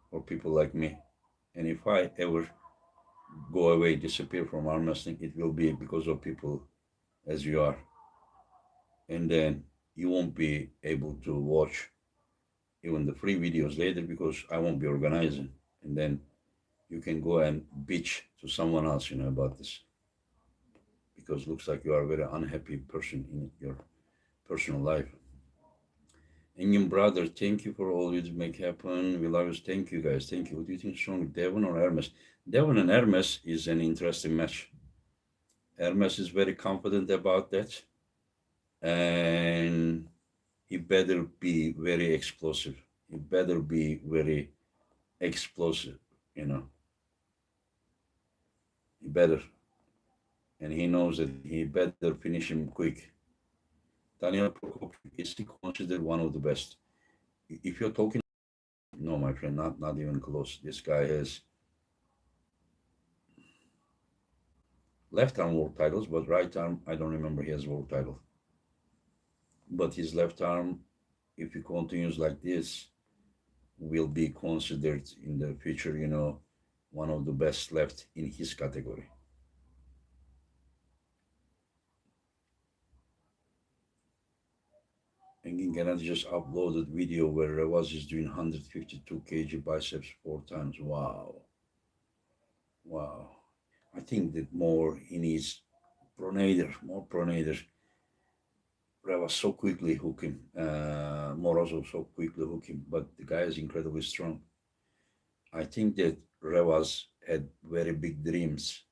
for people like me. And if I ever go away, disappear from arm wrestling, it will be because of people as you are. And then you won't be able to watch even the free videos later because I won't be organizing. And then you can go and bitch to someone else, about this because looks like you are a very unhappy person in your personal life. Engin brother, thank you for all you make happen. We love you. Thank you guys. Thank you. What do you think is stronger, Devon or Hermes? Devon and Hermes is an interesting match. Hermes is very confident about that. And he better be very explosive. He better be very explosive, you know. He better. And he knows that he better finish him quick. Daniel Prokopov is considered one of the best. If you're talking, no, my friend, not even close. This guy has left arm world titles, but right arm, I don't remember he has world title. But his left arm, if he continues like this, will be considered in the future, one of the best left in his category. Engin Gennady just uploaded video where Revaz is doing 152 kg biceps 4 times. Wow. Wow. I think that more he needs pronator, more pronator. Revaz so quickly hook him. Morozov so quickly hook him. But the guy is incredibly strong. I think that Revaz had very big dreams.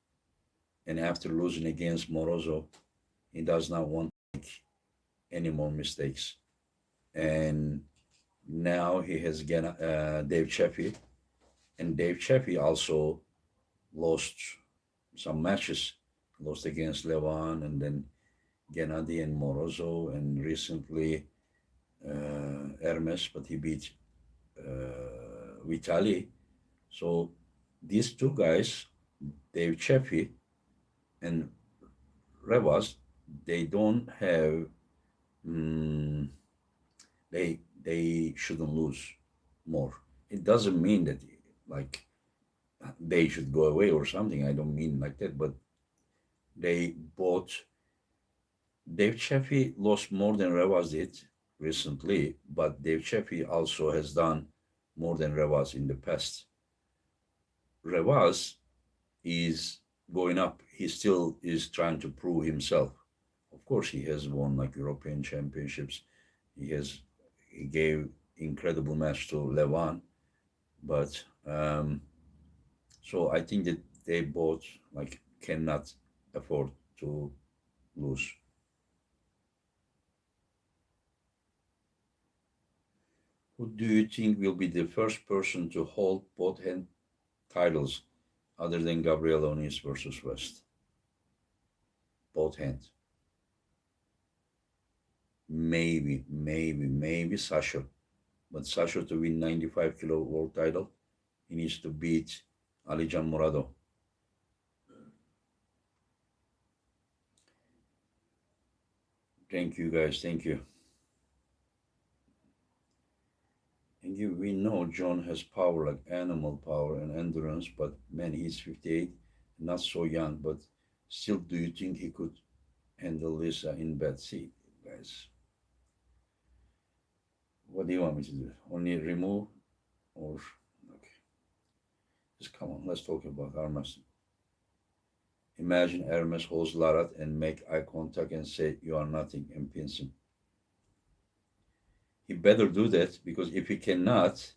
And after losing against Morozov, he does not want to make any more mistakes. And now he has Dave Chaffee, and Dave Chaffee also lost some matches, lost against Levan and then Gennady and Morozov, and recently Hermes, but he beat Vitali. So these two guys, Dave Chaffee and Revas, they don't have they shouldn't lose more. It doesn't mean that like they should go away or something. I don't mean like that, but they both Dave Chaffee lost more than Revas did recently, but Dave Chaffee also has done more than Revas in the past. Revas is going up. He still is trying to prove himself. Of course, he has won like European championships. He gave incredible match to Levan, but so I think that they both like cannot afford to lose. Who do you think will be the first person to hold both hand titles other than Gabriel Onis versus West? Both hands. Maybe Sasha. But Sasha to win 95 kilo world title, he needs to beat Alijan Murado. Thank you guys, thank you. And we know John has power like animal power and endurance, but man, he's 58, not so young, but still, do you think he could handle Lisa in bed? See, guys, what do you want me to do? Only remove or okay. Just come on, let's talk about Hermes. Imagine Hermes holds Larat and make eye contact and say, "You are nothing," and pins him. He better do that because if he cannot,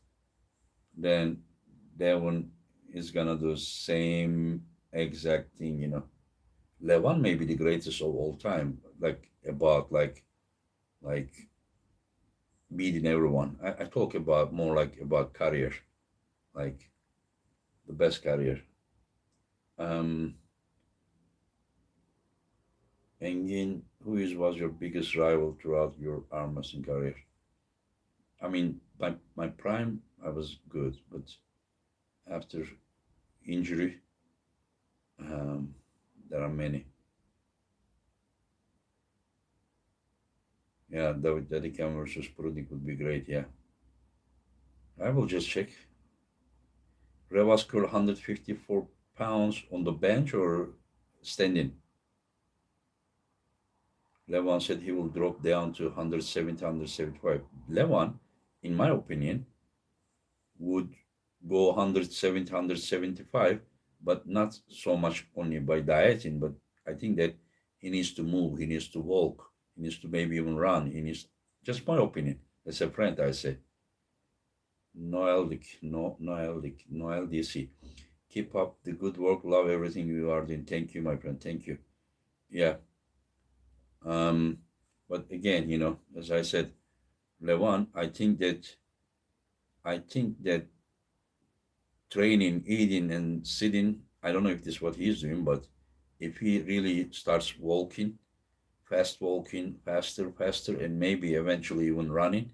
then Devon is gonna do same exact thing, Levan may be the greatest of all time, like beating everyone. I talk about more like about career, like the best career. Um, Engin, was your biggest rival throughout your arm wrestling career? I mean, my prime, I was good, but after injury, um, there are many. Yeah, David Dedicam versus Prudnik would be great. Yeah, I will just check. Revas curl 154 pounds on the bench or standing. Levan said he will drop down to 170, 175. Levan, in my opinion, would go 170, 175, but not so much only by dieting, but I think that he needs to move, he needs to walk, he needs to maybe even run. He needs, just my opinion. As a friend, I say, no LDC. Keep up the good work, love everything you are doing. Thank you, my friend. Thank you. Yeah. Um, but again, as I said, Levan, I think that training, eating, and sitting. I don't know if this is what he's doing, but if he really starts walking, faster, and maybe eventually even running,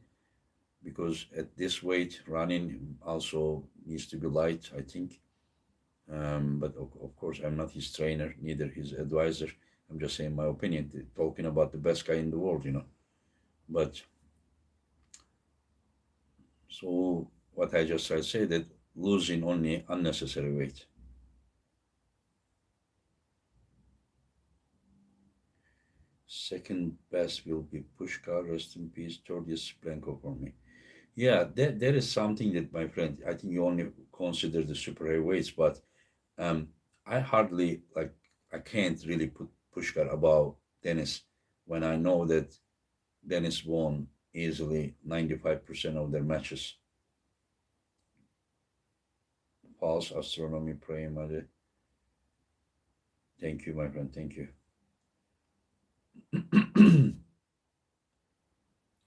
because at this weight, running also needs to be light, I think. But of course, I'm not his trainer, neither his advisor. I'm just saying my opinion, talking about the best guy in the world. But so what I just I say that losing only unnecessary weight. Second best will be Pushkar, rest in peace. Third is Blanco for me. Yeah, there is something that my friend. I think you only consider the super heavyweights, but um, I hardly like. I can't really put Pushkar above Dennis when I know that Dennis won easily 95% of their matches. Pulse Astronomy Praying Mother. Thank you, my friend. Thank you.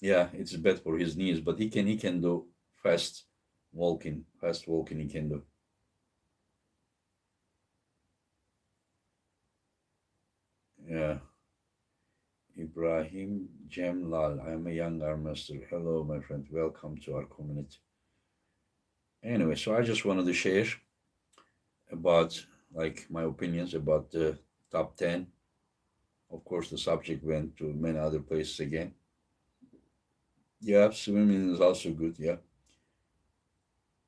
Yeah, it's bad for his knees, but he can do fast walking. Fast walking he can do. Yeah. Ibrahim Jemlal. I am a young armmaster. Hello, my friend. Welcome to our community. Anyway, so I just wanted to share about like my opinions about the top 10. Of course, the subject went to many other places again. Yeah, swimming is also good. Yeah,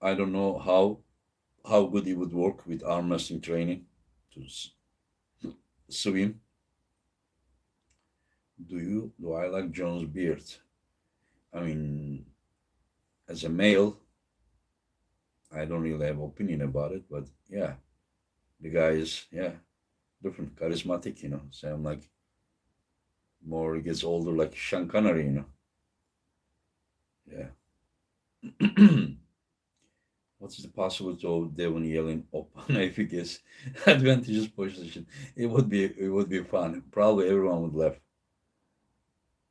I don't know how good it would work with arm wrestling training to swim. Do I like John's beard? I mean, as a male, I don't really have opinion about it, but yeah, the guy is different, charismatic. So I'm like more he gets older, like Sean Connery. Yeah. What's the possibility of Devon yelling open if he gets advantageous position? It would be fun. Probably everyone would laugh.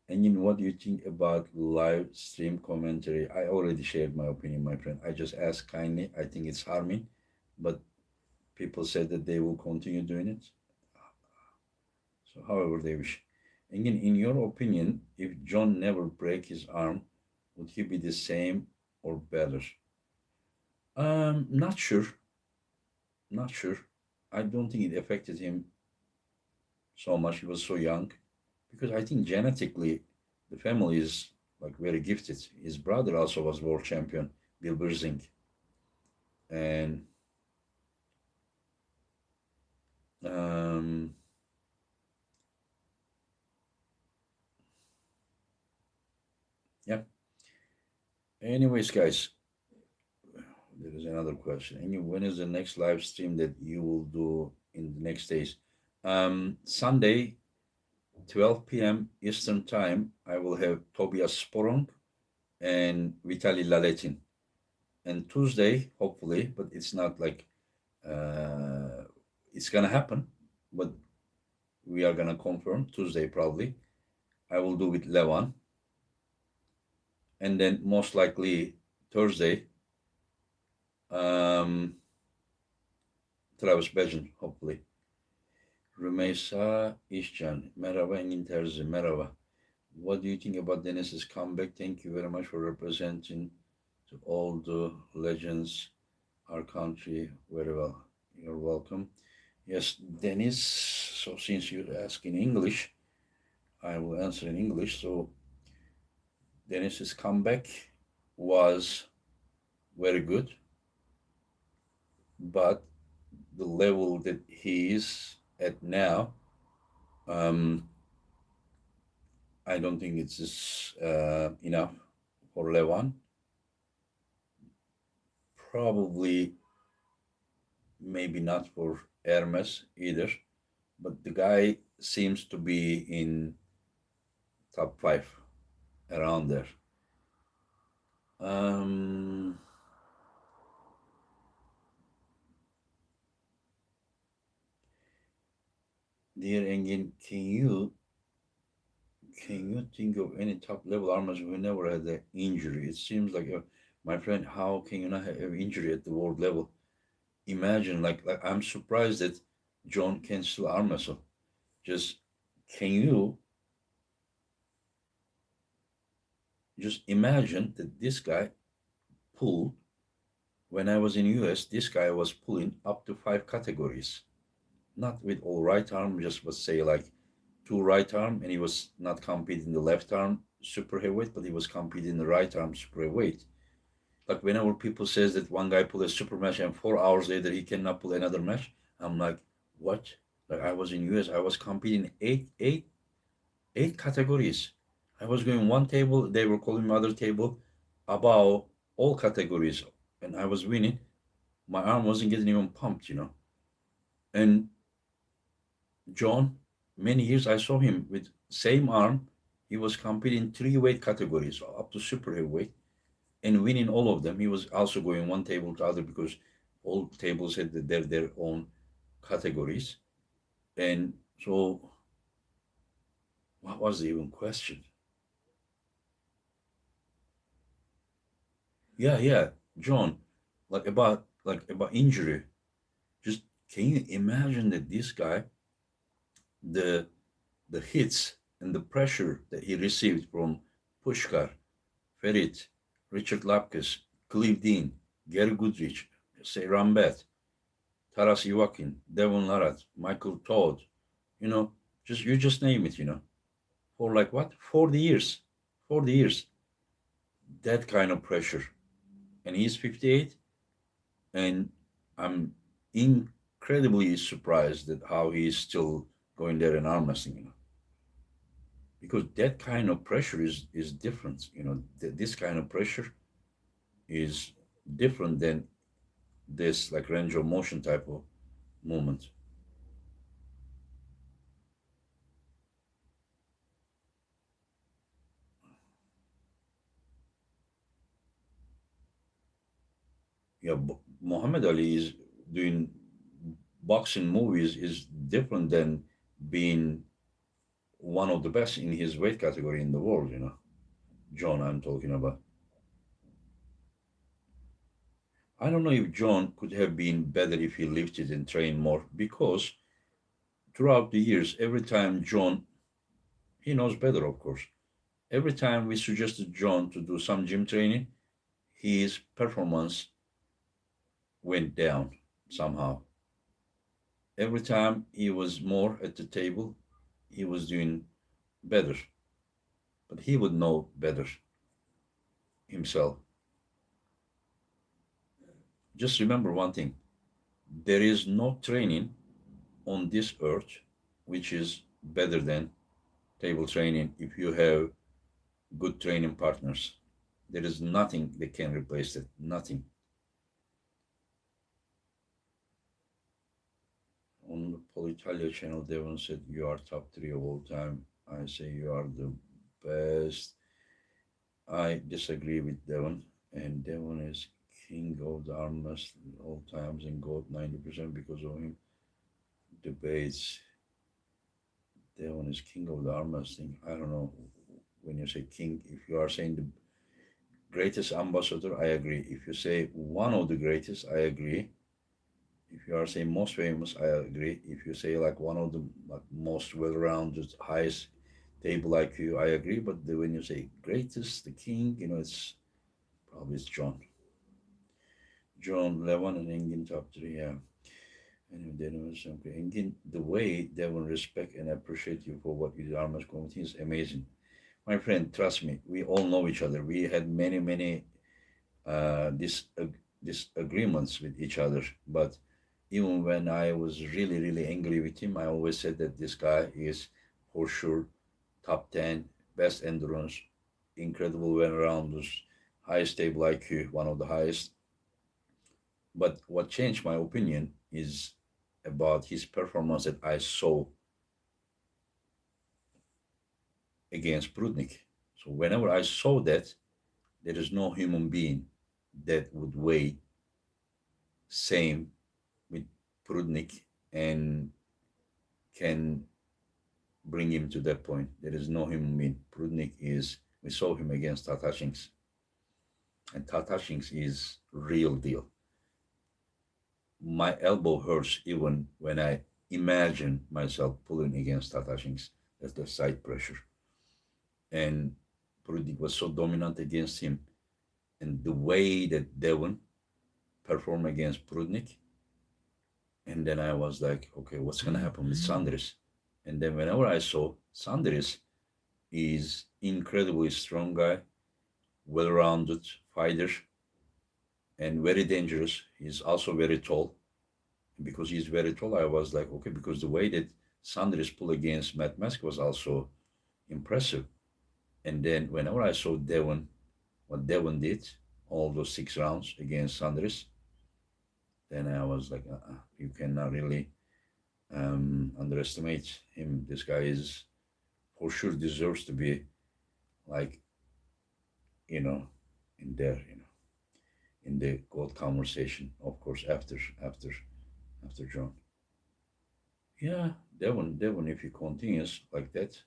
And what do you think about live stream commentary? I already shared my opinion, my friend. I just asked kindly. I think it's harming, but people said that they will continue doing it. So, however they wish. Again, in your opinion, if John never break his arm, would he be the same or better? Not sure. Not sure. I don't think it affected him so much. He was so young, because I think genetically, the family is like very gifted. His brother also was world champion, Bill Brzenk, and um, yeah. Anyways, guys, there is another question. And when is the next live stream that you will do in the next days? Sunday, 12 p.m. Eastern Time, I will have Tobias Sporong and Vitaly Laletin. And Tuesday, hopefully, but it's not like uh, it's gonna happen, but we are gonna confirm Tuesday probably. I will do with Levan, and then most likely Thursday, um, Travis Bejan, hopefully. Rümeysa İşcan. Merhaba Engin Terzi. Merhaba. What do you think about Dennis's comeback? Thank you very much for representing to all the legends, our country very well. You're welcome. Yes, Dennis. So since you ask in English, I will answer in English. So Dennis's comeback was very good, but the level that he is at now, um, I don't think it's enough for Levan. Probably, maybe not for Hermes either, but the guy seems to be in top five, around there. Um, Dear Engin, can you think of any top level armors who never had an injury? It seems like, my friend, how can you not have an injury at the world level? Imagine, like I'm surprised that John can still arm wrestle. Just can you just imagine that this guy pulled when I was in US, this guy was pulling up to five categories, not with all right arm, just was say like two right arm, and he was not competing the left arm super heavyweight, but he was competing the right arm super heavyweight. Like whenever people says that one guy pulled a super match and 4 hours later he cannot pull another match, I'm like, what? Like I was in US, I was competing eight categories. I was going one table, they were calling me other table about all categories, and I was winning. My arm wasn't getting even pumped. And John, many years I saw him with same arm. He was competing three weight categories up to super heavyweight and winning all of them. He was also going one table to other because all tables had their own categories. And so, what was the even question? Yeah, John, like about injury. Just can you imagine that this guy, the the hits and the pressure that he received from Pushkar, Ferit, Richard Lapkus, Clive Dean, Gary Goodrich, say Rambet, Taras Iwakin, Devon Larat, Michael Todd, you know, just name it, for like what? 40 years. 40 years. That kind of pressure. And he's 58, and I'm incredibly surprised at how he's still going there and arm wrestling. Because that kind of pressure is different. This kind of pressure is different than this like range of motion type of movement. Yeah, Muhammad Ali is doing boxing movies is different than being one of the best in his weight category in the world. John, I'm talking about. I don't know if John could have been better if he lifted and trained more because throughout the years, every time John, he knows better, of course. Every time we suggested John to do some gym training, his performance went down somehow. Every time he was more at the table, he was doing better, but he would know better himself. Just remember one thing: there is no training on this earth which is better than table training if you have good training partners. There is nothing that can replace it. Nothing. Politalia channel, Devon said you are top three of all time. I say you are the best. I disagree with Devon, and Devon is king of the arm wrestling all times and got 90% because of him. Debates. Devon is king of the arm wrestling. I don't know when you say king. If you are saying the greatest ambassador, I agree. If you say one of the greatest, I agree. If you are saying most famous, I agree. If you say like one of the like, most well-rounded, highest table IQ, I agree. But when you say greatest, the king, it's probably it's John. John, Levin, and Engin top three. Yeah. And then was okay. Engin, the way Devon respect and appreciate you for what you did, Armas community is amazing. My friend, trust me, we all know each other. We had many disagreements with each other. But even when I was really angry with him, I always said that this guy is for sure top 10, best endurance, incredible well-rounders, highest stable IQ, one of the highest. But what changed my opinion is about his performance that I saw against Prudnik. So whenever I saw that, there is no human being that would weigh same with Prudnik and can bring him to that point. There is no human being. Prudnik is, we saw him against Tatashings, and Tatashings is real deal. My elbow hurts even when I imagine myself pulling against Tatashings. That's the side pressure. And Prudnik was so dominant against him. And the way that Devon performed against Prudnik, and then I was like, okay, what's going to happen with Sanders? And then whenever I saw Sanders is incredibly strong guy, well-rounded fighter, and very dangerous. He's also very tall. And because he's very tall, I was like, okay, because the way that Sanders pulled against Matt Mask was also impressive. And then whenever I saw Devon, what Devon did, all those 6 rounds against Sanders, then I was like, you cannot really underestimate him. This guy is for sure deserves to be like, you know, in there, in the gold conversation, of course, after John. Yeah, Devon, if he continues like that,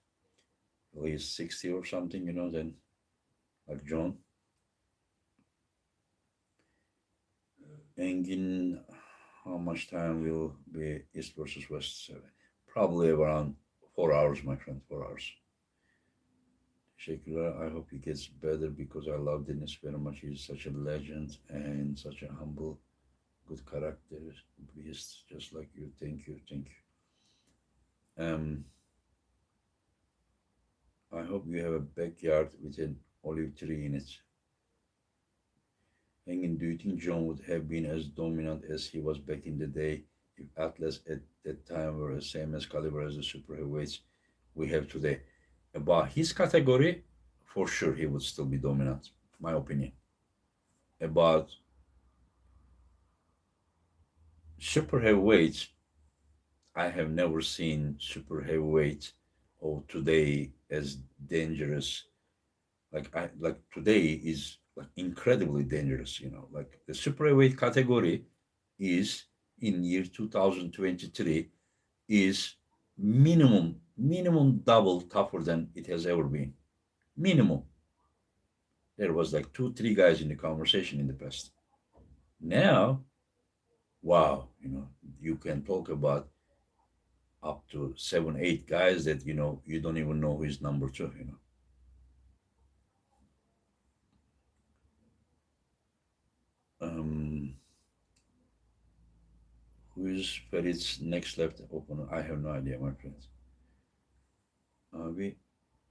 at least 60 or something, then like John. Engin, how much time will be East versus West? Probably around 4 hours, my friend, 4 hours. Teşekkürler. I hope he gets better because I love Dennis very much. He's such a legend and such a humble, good character, beast, just like you. Thank you, thank you. I hope you have a backyard with an olive tree in it. Engin, do you think John would have been as dominant as he was back in the day if athletes at that time were the same as caliber as the super heavyweights we have today? About his category, for sure he would still be dominant, my opinion. About super heavyweights, I have never seen super heavyweight of today as dangerous. Like today is like incredibly dangerous. Like the super heavyweight category is in year 2023 is minimum double tougher than it has ever been. Minimum. There was like 2 3 guys in the conversation in the past. Now, wow, you can talk about up to 7 8 guys that you don't even know who is number two. um who is Ferit's next left opponent? I have no idea, my friends. Abi,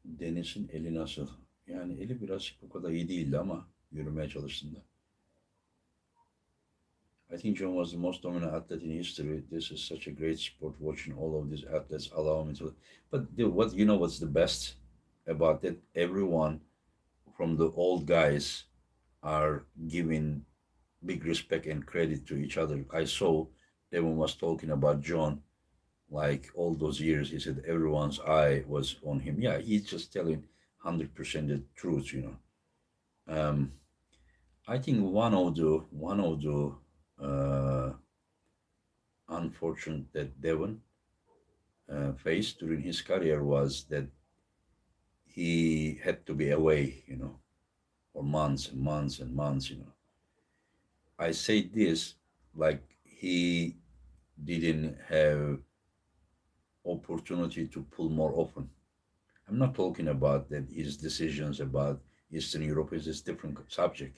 Deniz'in eli nasıl? Yani eli biraz o kadar iyi değildi ama yürümeye çalıştığında. I think John was the most dominant athlete in history. This is such a great sport watching all of these athletes allow me to. But what's the best about that? Everyone from the old guys are giving big respect and credit to each other. I saw everyone was talking about John like all those years, he said everyone's eye was on him. Yeah, he's just telling 100% the truth, you know. Um, I think one of the uh, unfortunate that Devon faced during his career was that he had to be away, you know, for months and months and months, you know. I say this like he didn't have opportunity to pull more often. I'm not talking about that his decisions about Eastern Europe is a different subject,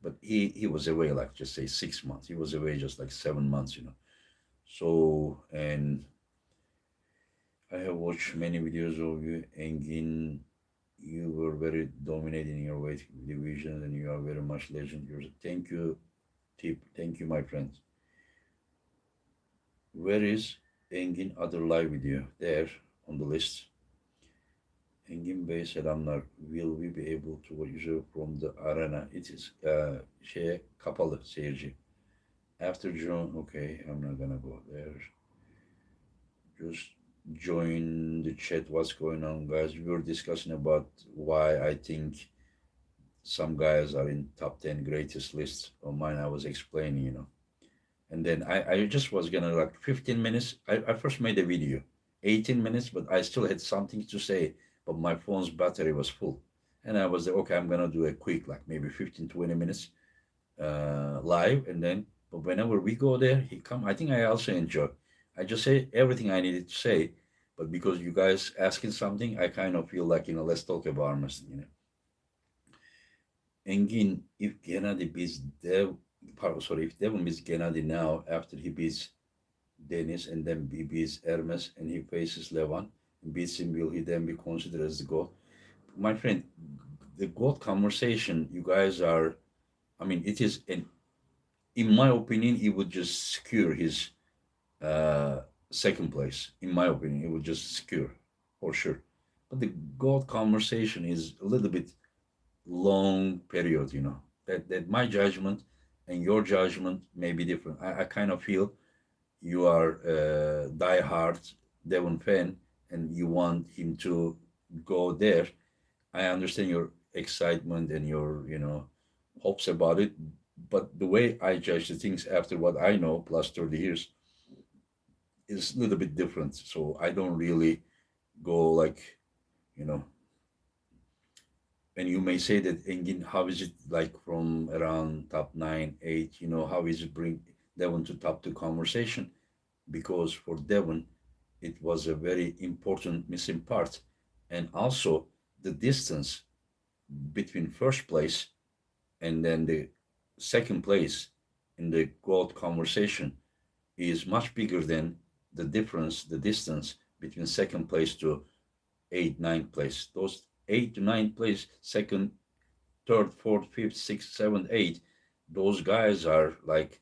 but he was away like just say 6 months. He was away just like 7 months, you know. So and I have watched many videos of you, Engin. You were very dominating in your weight division, and you are very much legend. Thank you, Tip. Thank you, my friends. Where is Engin other live video? There on the list. Engin Bey selamlar. Will we be able to watch you from the arena? It is kapalı seyirci. After June, okay, I'm not gonna go there. Just join the chat. What's going on, guys? We were discussing about why I think some guys are in top 10 greatest lists of mine. I was explaining, you know. And then I just was gonna like 15 minutes. I first made a video, 18 minutes, but I still had something to say, but my phone's battery was full. And I was like, okay, I'm gonna do a quick, like maybe 15, 20 minutes live. And then, but whenever we go there, he come. I think I also enjoy. I just say everything I needed to say, but because you guys asking something, I kind of feel like, you know, let's talk about armwrestling, you know. Engin, if Gennady beats if Devon beats Gennady now after he beats Dennis and then he beats Hermes and he faces Levan and beats him, will he then be considered as the GOAT? My friend, the GOAT conversation, you guys are, I mean, it is, in my opinion, he would just secure his uh, second place. In my opinion, he would just secure for sure. But the GOAT conversation is a little bit long period, you know. That my judgment and your judgment may be different. I kind of feel you are a die-hard Devon fan and you want him to go there. I understand your excitement and your, you know, hopes about it. But the way I judge the things after what I know, plus 30 years, is a little bit different. So I don't really go like, you know, and you may say that Engin, how is it like from around top nine, eight, you know, how is it bring Devon to top two conversation? Because for Devon, it was a very important missing part. And also the distance between first place and then the second place in the GOAT conversation is much bigger than the difference, the distance between second place to eight, ninth place. Those eight to ninth place, second, third, fourth, fifth, sixth, seventh, eighth, those guys are like,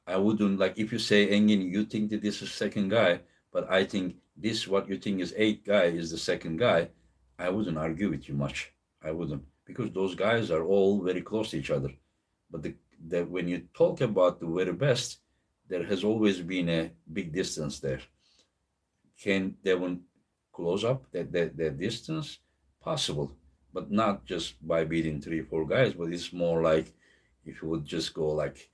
I wouldn't like if you say Engin, you think that this is second guy, but I think this what you think is eighth guy is the second guy. I wouldn't argue with you much. I wouldn't because those guys are all very close to each other. But the when you talk about the very best, there has always been a big distance there. Can Devon close up that distance? Possible, but not just by beating three, four guys, but it's more like if you would just go like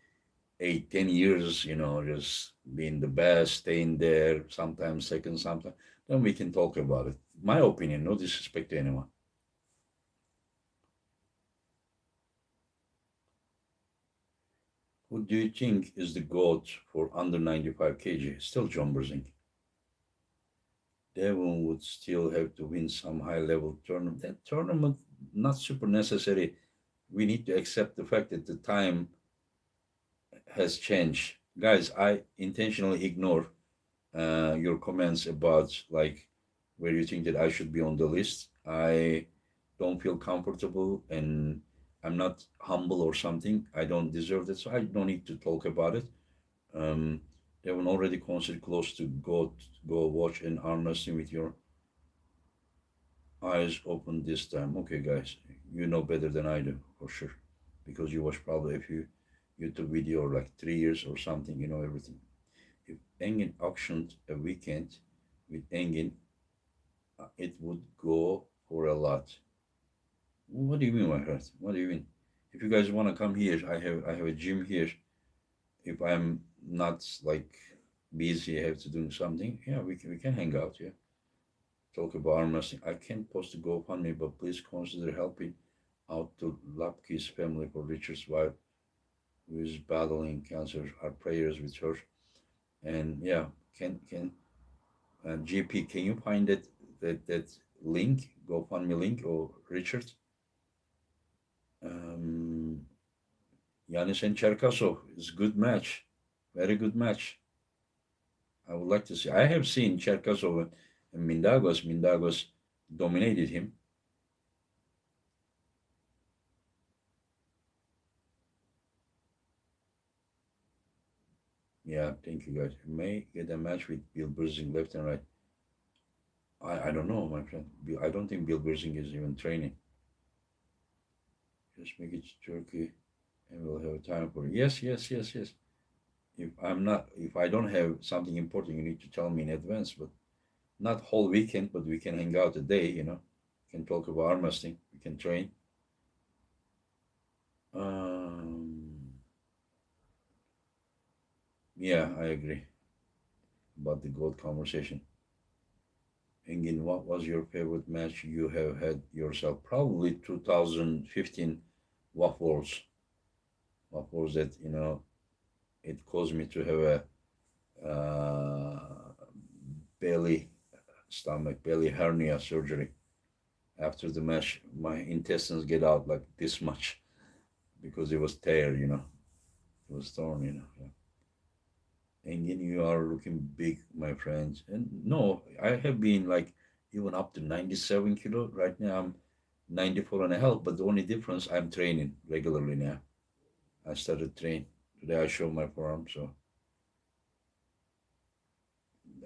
8, 10 years, you know, just being the best, staying there, sometimes second, sometimes, then we can talk about it. My opinion, no disrespect to anyone. Who do you think is the GOAT for under 95 kg? Still John Brzenk. Devon would still have to win some high level tournament. That tournament, not super necessary. We need to accept the fact that the time has changed. Guys, I intentionally ignore your comments about like where you think that I should be on the list. I don't feel comfortable and I'm not humble or something. I don't deserve that, so I don't need to talk about it. Um, they were already considered close to go watch an arm wrestling with your eyes open this time. Okay, guys, you know better than I do for sure, because you watch probably a few YouTube video or like 3 years or something. You know everything. If Engin auctioned a weekend with Engin, it would go for a lot. What do you mean, my friend? What do you mean? If you guys want to come here, I have a gym here. If I'm not like busy, I have to do something. Yeah, we can hang out. Yeah, talk about arm wrestling. I can't post a GoFundMe, but please consider helping out to Lapke's family for Richard's wife who is battling cancer. Our prayers with her. And yeah, can GP, can you find that link, GoFundMe link, or Richard? Um, Yanis and Cherkasov is good match, very good match. I would like to see. I have seen Cherkasov and Mindagos. Mindagos dominated him. Yeah, thank you guys. May get a match with Bill Brzenk left and right. I don't know, my friend. I don't think Bill Brzenk is even training. Just make it to Turkey, and we'll have time for it. Yes, yes, yes, yes. If I don't have something important, you need to tell me in advance. But not whole weekend, but we can hang out a day. We can talk about arm wrestling. We can train. Um, yeah, I agree about the gold conversation. Engin, what was your favorite match you have had yourself? Probably 2015 Waffles. Waffles that, it caused me to have a belly, belly hernia surgery. After the match, my intestines get out like this much because it was tear. It was torn. Yeah. Engin, you are looking big, my friends. And no, I have been like even up to 97 kilo. Right now I'm 94 and a half, but the only difference, I'm training regularly now. I started training. Today I show my forearm, so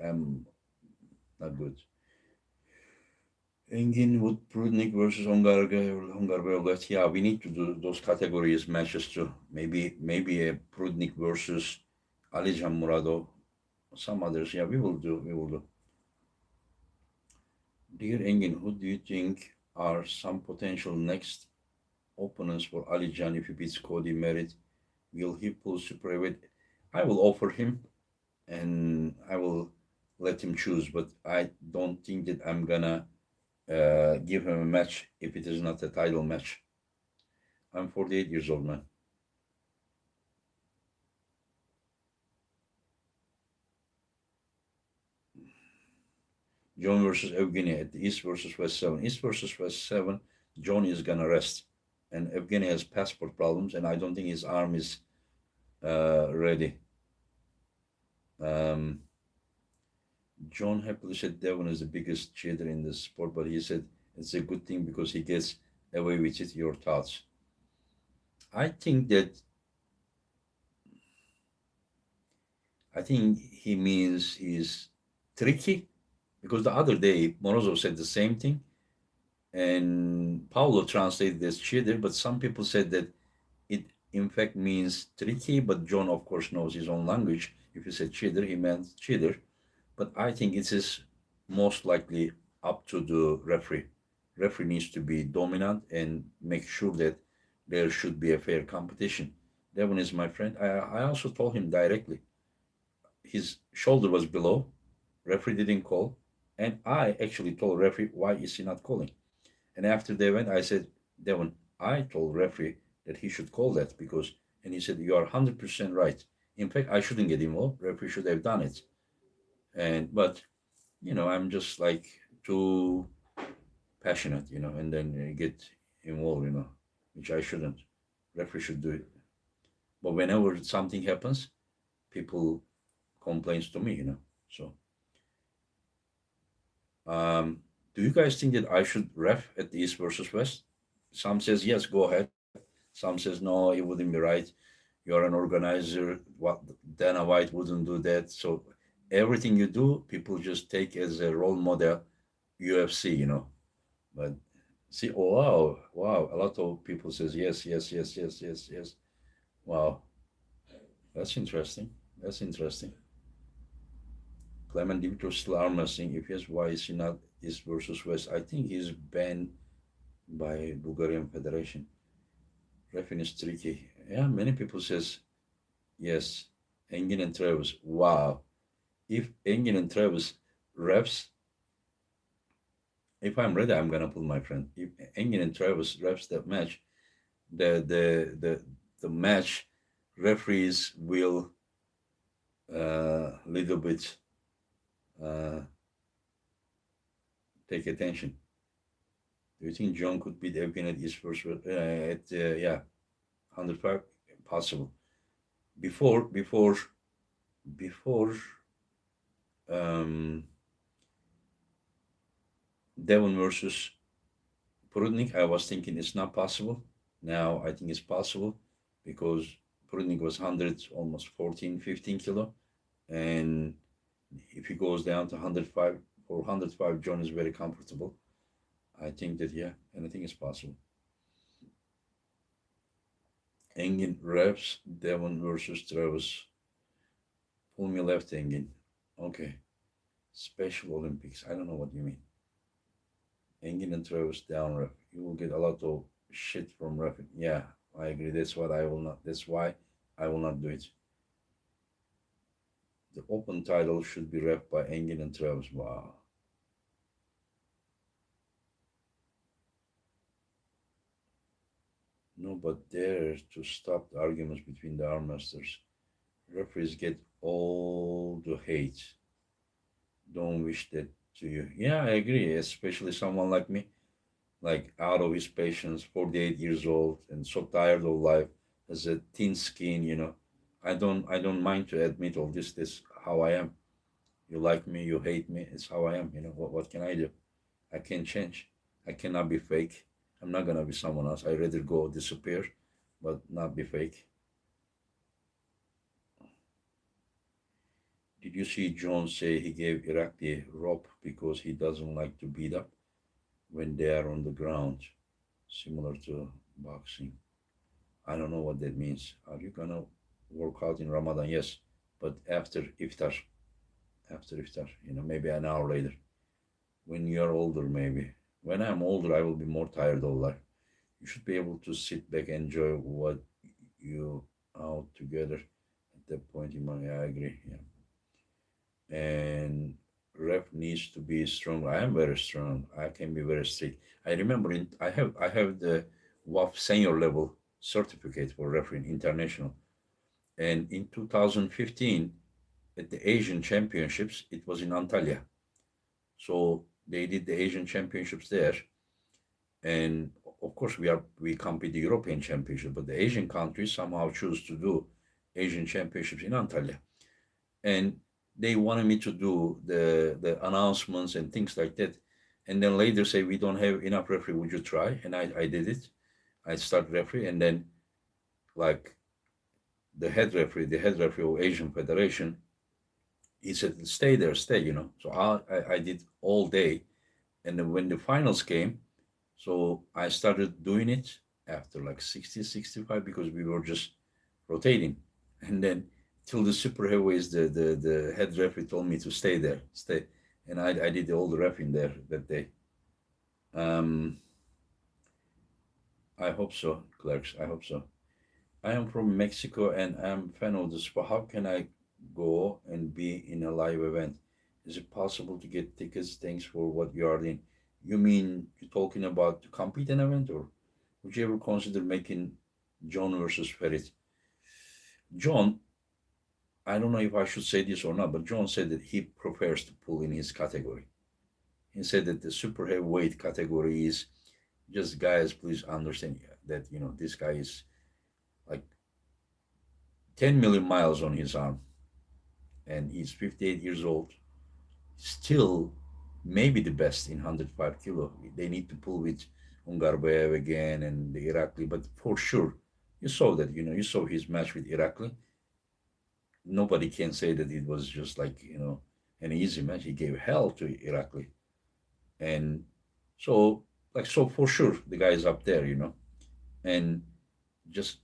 I'm not good. Engin Wood Prudnik versus Ongar Beogat. Yeah, we need to do those categories matches too. Maybe a Prudnik versus Alijan Muradov. Some others. Yeah, we will do. We will do. Dear Engin, who do you think are some potential next opponents for Alijan if he beats Cody Merritt? Will he pull super heavyweight? I will offer him and I will let him choose, but I don't think that I'm gonna give him a match if it is not a title match. I'm 48 years old, man. John versus Evgeny at the East versus West 7. East versus West 7, John is gonna rest. And Evgeny has passport problems, and I don't think his arm is ready. Um, John happily said Devon is the biggest cheater in the sport, but he said it's a good thing because he gets away with it. Your thoughts? I think that I think he means he's tricky because the other day Morozov said the same thing, and Paulo translated as cheater, but some people said that it in fact means tricky. But John, of course, knows his own language. If he said cheater, he meant cheater. But I think it is most likely up to the referee. Referee needs to be dominant and make sure that there should be a fair competition. Devon is my friend. I also told him directly. His shoulder was below. Referee didn't call. And I actually told referee, why is he not calling? And after the event, I said, Devon, I told referee that he should call that because, and he said, you are 100% right. In fact, I shouldn't get involved. Referee should have done it. But I'm just like too passionate, and then get involved, which I shouldn't. Referee should do it. But whenever something happens, people complains to me, So, um, do you guys think that I should ref at the East versus West? Some says yes, go ahead. Some says no, it wouldn't be right. You're an organizer. What Dana White wouldn't do that. So everything you do, people just take as a role model UFC, But see, oh wow, wow, a lot of people says yes, yes, yes, yes, yes, yes. Wow, that's interesting. That's interesting. Clement Dimitrov still arm wrestling. If yes, why is he not East versus West? I think he's banned by Bulgarian Federation. Refing is tricky. Yeah, many people says yes. Engin and Travis. Wow. If Engin and Travis refs, if I'm ready, I'm gonna pull my friend. If Engin and Travis refs that match, the match referees will little bit uh, take attention. Do you think John could beat Evgen at his first yeah, 105? Possible. Before um, Devon versus Prudnik, I was thinking it's not possible. Now I think it's possible because Prudnik was 100, almost 14, 15 kilo. And if he goes down to 105, for 105, John is very comfortable. I think that, yeah, and I think it's possible. Engin reps, Devon versus Travis. Pull me left, Engin. Okay. Special Olympics. I don't know what you mean. Engin and Travis down rep. You will get a lot of shit from rep. Yeah, I agree. That's what I will not. That's why I will not do it. The open title should be rep by Engin and Travis. Wow. No, but there to stop the arguments between the armwrestlers. Referees get all the hate. Don't wish that to you. Yeah, I agree. Especially someone like me, like out of his patience, 48 years old, and so tired of life, has a thin skin. I don't mind to admit all this. This how I am. You like me, you hate me. It's how I am. What can I do? I can't change. I cannot be fake. I'm not gonna be someone else. I'd rather go disappear, but not be fake. Did you see John say he gave Iraqi rope because he doesn't like to beat up when they are on the ground, similar to boxing? I don't know what that means. Are you gonna work out in Ramadan? Yes, but after iftar, maybe an hour later. When you're older, maybe. When I'm older, I will be more tired of life. You should be able to sit back and enjoy what you out together at that point in my. Yeah, I agree. Yeah. And ref needs to be strong. I am very strong. I can be very strict. I remember I have the WAF senior level certificate for refereeing international. And in 2015, at the Asian Championships, it was in Antalya. So they did the Asian Championships there, and of course we compete the European Championship, but the Asian countries somehow choose to do Asian Championships in Antalya, and they wanted me to do the announcements and things like that, and then later say we don't have enough referee. Would you try? And I did it. I started referee, and then like the head referee of Asian Federation, he said stay there, stay. So I did all day, and then when the finals came, so I started doing it after like 60, 65 because we were just rotating. And then till the super heavyweights, the head referee told me to stay there, stay. And I did all the ref in there that day. Um, I hope so, clerks. I hope so. I am from Mexico and I'm fan of the sport. How can I go and be in a live event? Is it possible to get tickets? Thanks for what you are in. You mean you're talking about to compete an event, or would you ever consider making John versus Ferit? John, I don't know if I should say this or not, but John said that he prefers to pull in his category. He said that the super heavyweight category is just, guys, please understand that this guy is like 10 million miles on his arm, and he's 58 years old, still maybe the best in 105 kilo. They need to pull with Ungarbayev again and the Irakli, but for sure, you saw that, you saw his match with Irakli. Nobody can say that it was just like, an easy match. He gave hell to Irakli. And so, so for sure, the guy is up there. And just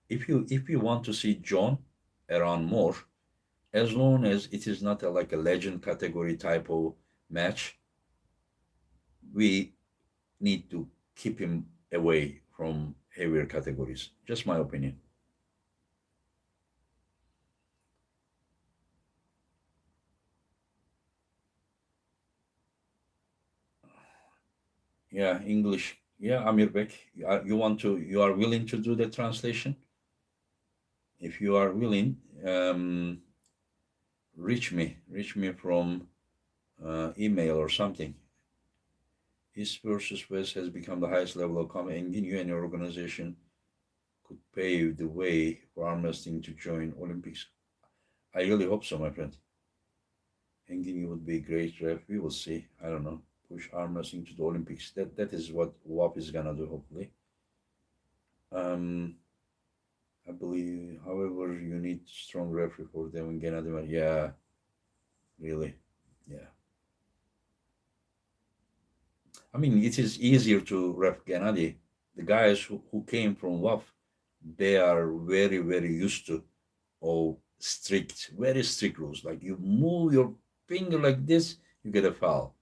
if you want to see John around more, as long as it is not like a legend category type of match, we need to keep him away from heavier categories. Just my opinion. Yeah, English. Yeah, Amir Bek, you want to, you are willing to do the translation? If you are willing, reach me from email or something. East versus West has become the highest level of combat. Engin, you and your organization could pave the way for arm wrestling to join Olympics. I really hope so, my friend. Engin, you would be a great ref. We will see. I don't know. Push arm wrestling to the Olympics. That is what WAP is gonna do, hopefully. Um, I believe, however, you need strong referee for Devon Gennady. Yeah, really. Yeah. I mean, it is easier to ref Gennady. The guys who came from WAF, they are very, very used to or strict, very strict rules. Like you move your finger like this, you get a foul.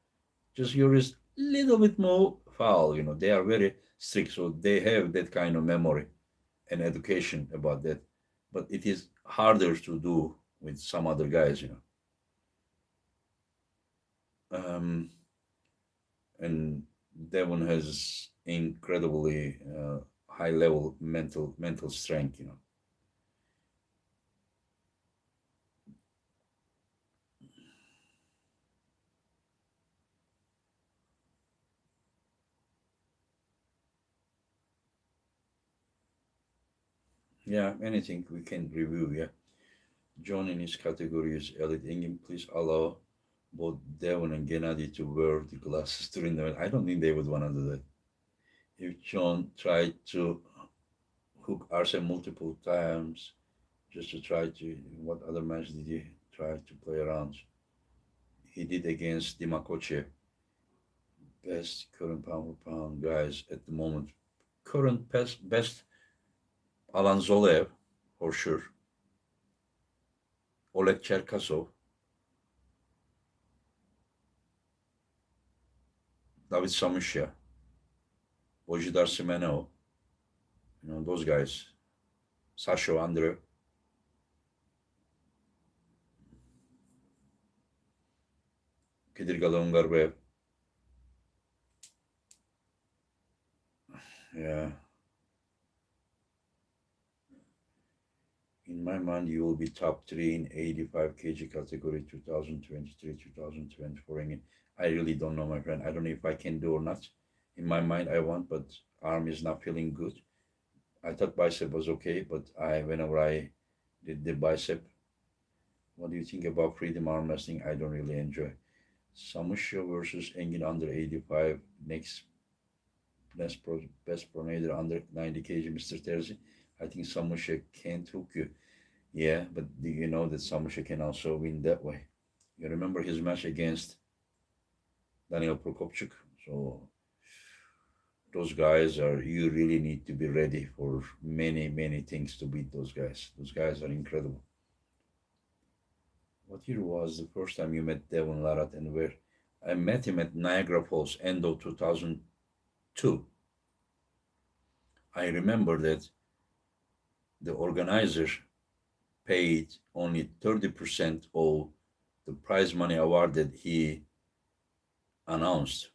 Just your wrist little bit more foul. They are very strict, so they have that kind of memory and education about that. But it is harder to do with some other guys. Um, and Devon has incredibly high level mental strength. Yeah, anything we can review. Yeah, John in his category is elite. Engin, please allow both Devon and Gennady to wear the glasses during the. I don't think they would want to do that. If John tried to hook Arce multiple times just to try to, what other match did he try to play around? He did against Dimakoche, best current pound for pound guys at the moment. Current best Alan Zolev, for sure. Oleg Cherkasov, David Samusha, Bojidar Semenov, those guys. Sasho Andrew, Kedir Galongarbev. Yeah. In my mind, you will be top three in 85 kg category 2023, 2024. I really don't know, my friend. I don't know if I can do or not. In my mind, I want, but arm is not feeling good. I thought bicep was okay, but whenever I did the bicep, what do you think about freedom arm wrestling? I don't really enjoy. Samusha versus Engin under 85. Next best pronator under 90 kg, Mr. Terzi. I think Samusha can't hook you. Yeah, but do you know that Samusha can also win that way? You remember his match against Daniel Prokopchuk? So those guys are, you really need to be ready for many, many things to beat those guys. Those guys are incredible. What year was the first time you met Devon Larat and where? I met him at Niagara Falls, end of 2002. I remember that the organizer paid only 30% of the prize money awarded. He announced,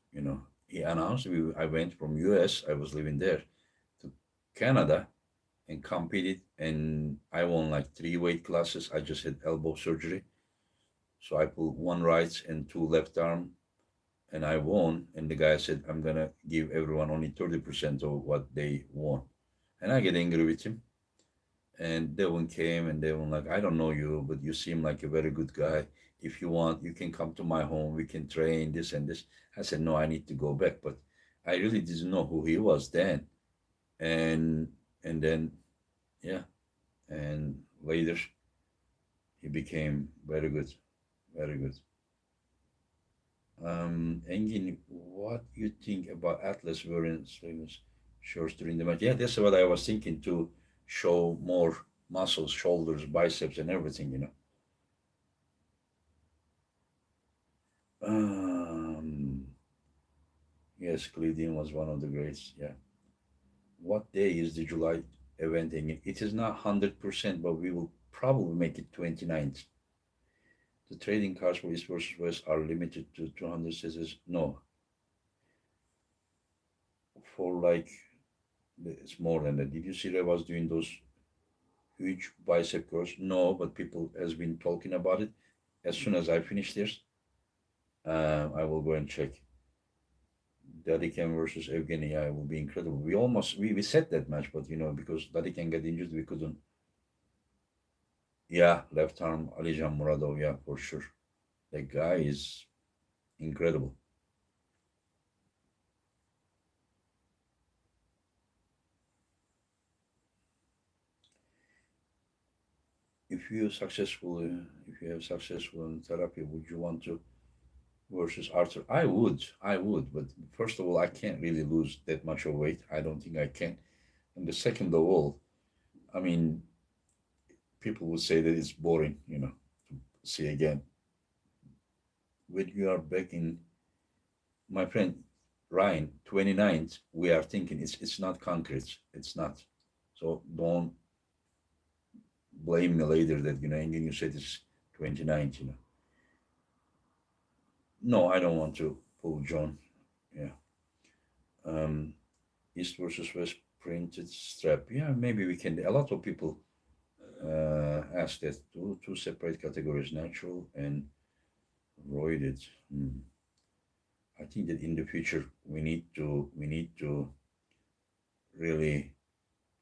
he announced, I went from US, I was living there, to Canada and competed, and I won like 3 weight classes. I just had elbow surgery. So I pulled one right and two left arm, and I won. And the guy said, I'm going to give everyone only 30% of what they won. And I get angry with him. And Devon came and Devon like, I don't know you, but you seem like a very good guy. If you want, you can come to my home. We can train this and this. I said, no, I need to go back. But I really didn't know who he was then. And then, yeah. And later, he became very good. Very good. Engin, what you think about Atlas wearing sleeveless shorts during the match? Yeah, that's what I was thinking, to show more muscles, shoulders, biceps, and everything. Um, yes, Cleveland was one of the greats. Yeah. What day is the July event ending? It is not 100%, but we will probably make it 29th. The trading cards for East versus West are limited to 200 cc's. No, for like, it's more than that. Did you see that I was doing those huge bicep curls? No, but people has been talking about it. As soon as I finish this, I will go and check. Dadikan versus Evgeny, yeah, it will be incredible. We set that match, but because Dadikan got injured, we couldn't. Yeah, left arm Alijan Muradov, yeah, for sure. That guy is incredible. If you have successful in therapy, would you want to versus Arthur? I would, but first of all, I can't really lose that much of weight. I don't think I can. And the second of all, I mean, people would say that it's boring, to see again. When you are back in, my friend Ryan, 29th, we are thinking it's not concrete. It's not. So don't blame me later that, and then you said it's 29th. No, I don't want to pull John. Yeah. Um, East versus West printed strap. Yeah, maybe we can. A lot of people ask that two separate categories, natural and roided. I think that in the future we need to really.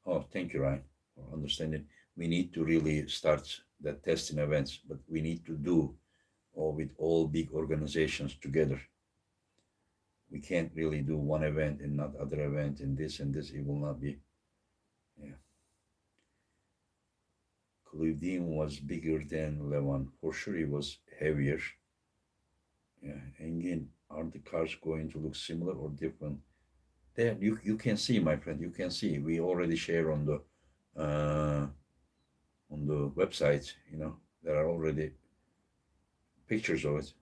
Oh, thank you, Ryan, for understanding. We need to really start that testing events, but we need to do all with all big organizations together. We can't really do one event and not other event and this and this. It will not be. Yeah. Cleveland was bigger than Levan. For sure, he was heavier. Yeah. And again, are the cars going to look similar or different? There, you can see, my friend. You can see. We already share uh, on the website. There are already pictures of it.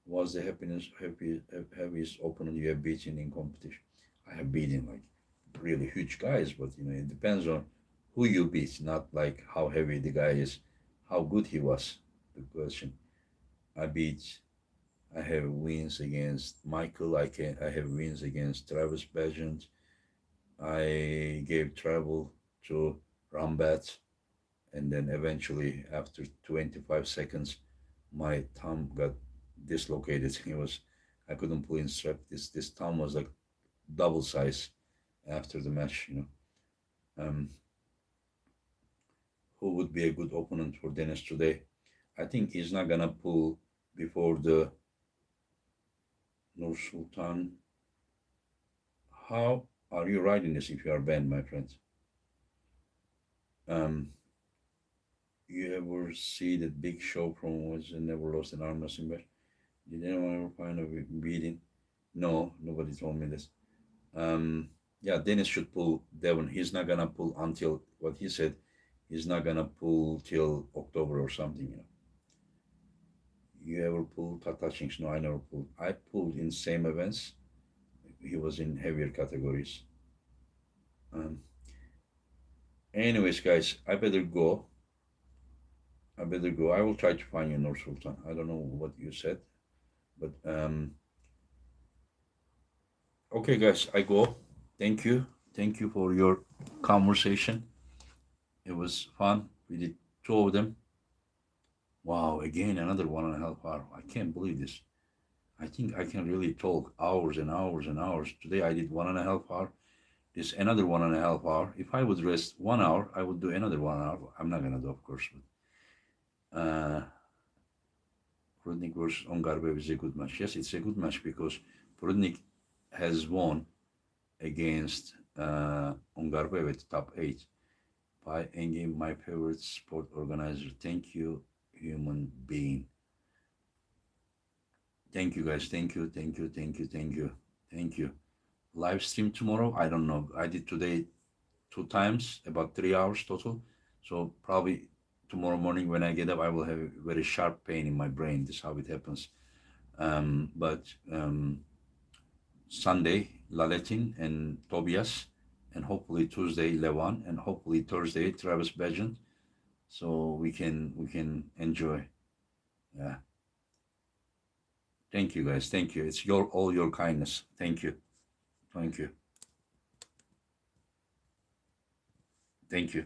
Was the heaviest opponent you have beaten in competition? I have beaten like really huge guys, but it depends on who you beat, not like how heavy the guy is, how good he was. The question. I beat. I have wins against Michael. I have wins against Travis Bajent. I gave trouble to Rambat, and then eventually, after 25 seconds, my thumb got dislocated. I couldn't pull in strap. This thumb was like double size after the match. Um, who would be a good opponent for Dennis today? I think he's not gonna pull before the Nur Sultan. How are you riding this if you are banned, my friend? Um, you ever see that big show from was never lost an arm wrestling match? Did anyone ever find a beating? No, nobody told me this. Um, yeah, Dennis should pull Devon. He's not gonna pull until what he said. He's not gonna pull till October or something. You ever pull touchings? No, I never pulled. I pulled in same events. He was in heavier categories. Um, anyways, guys, I better go. I better go. I will try to find you, Nur Sultan. I don't know what you said, but okay, guys, I go. Thank you. Thank you for your conversation. It was fun. We did two of them. Wow, again, another 1.5 hour. I can't believe this. I think I can really talk hours and hours and hours. Today I did 1.5 hour. This another 1.5 hour. If I would rest 1 hour, I would do another 1 hour. I'm not gonna do, of course. But, Prudnik versus Ongarbev is a good match. Yes, it's a good match because Prudnik has won against Ongarbev at top 8 by Engin, my favorite sport organizer. Thank you, human being. Thank you, guys. Thank you, thank you, thank you, thank you, thank you. Live stream tomorrow? I don't know. I did today 2 times, about 3 hours total. So probably tomorrow morning when I get up, I will have a very sharp pain in my brain. This is how it happens. But Sunday, Laletin and Tobias, and hopefully Tuesday, Levan, and hopefully Thursday, Travis Bajent. So we can enjoy. Yeah. Thank you guys. Thank you. It's your all your kindness. Thank you. Thank you. Thank you.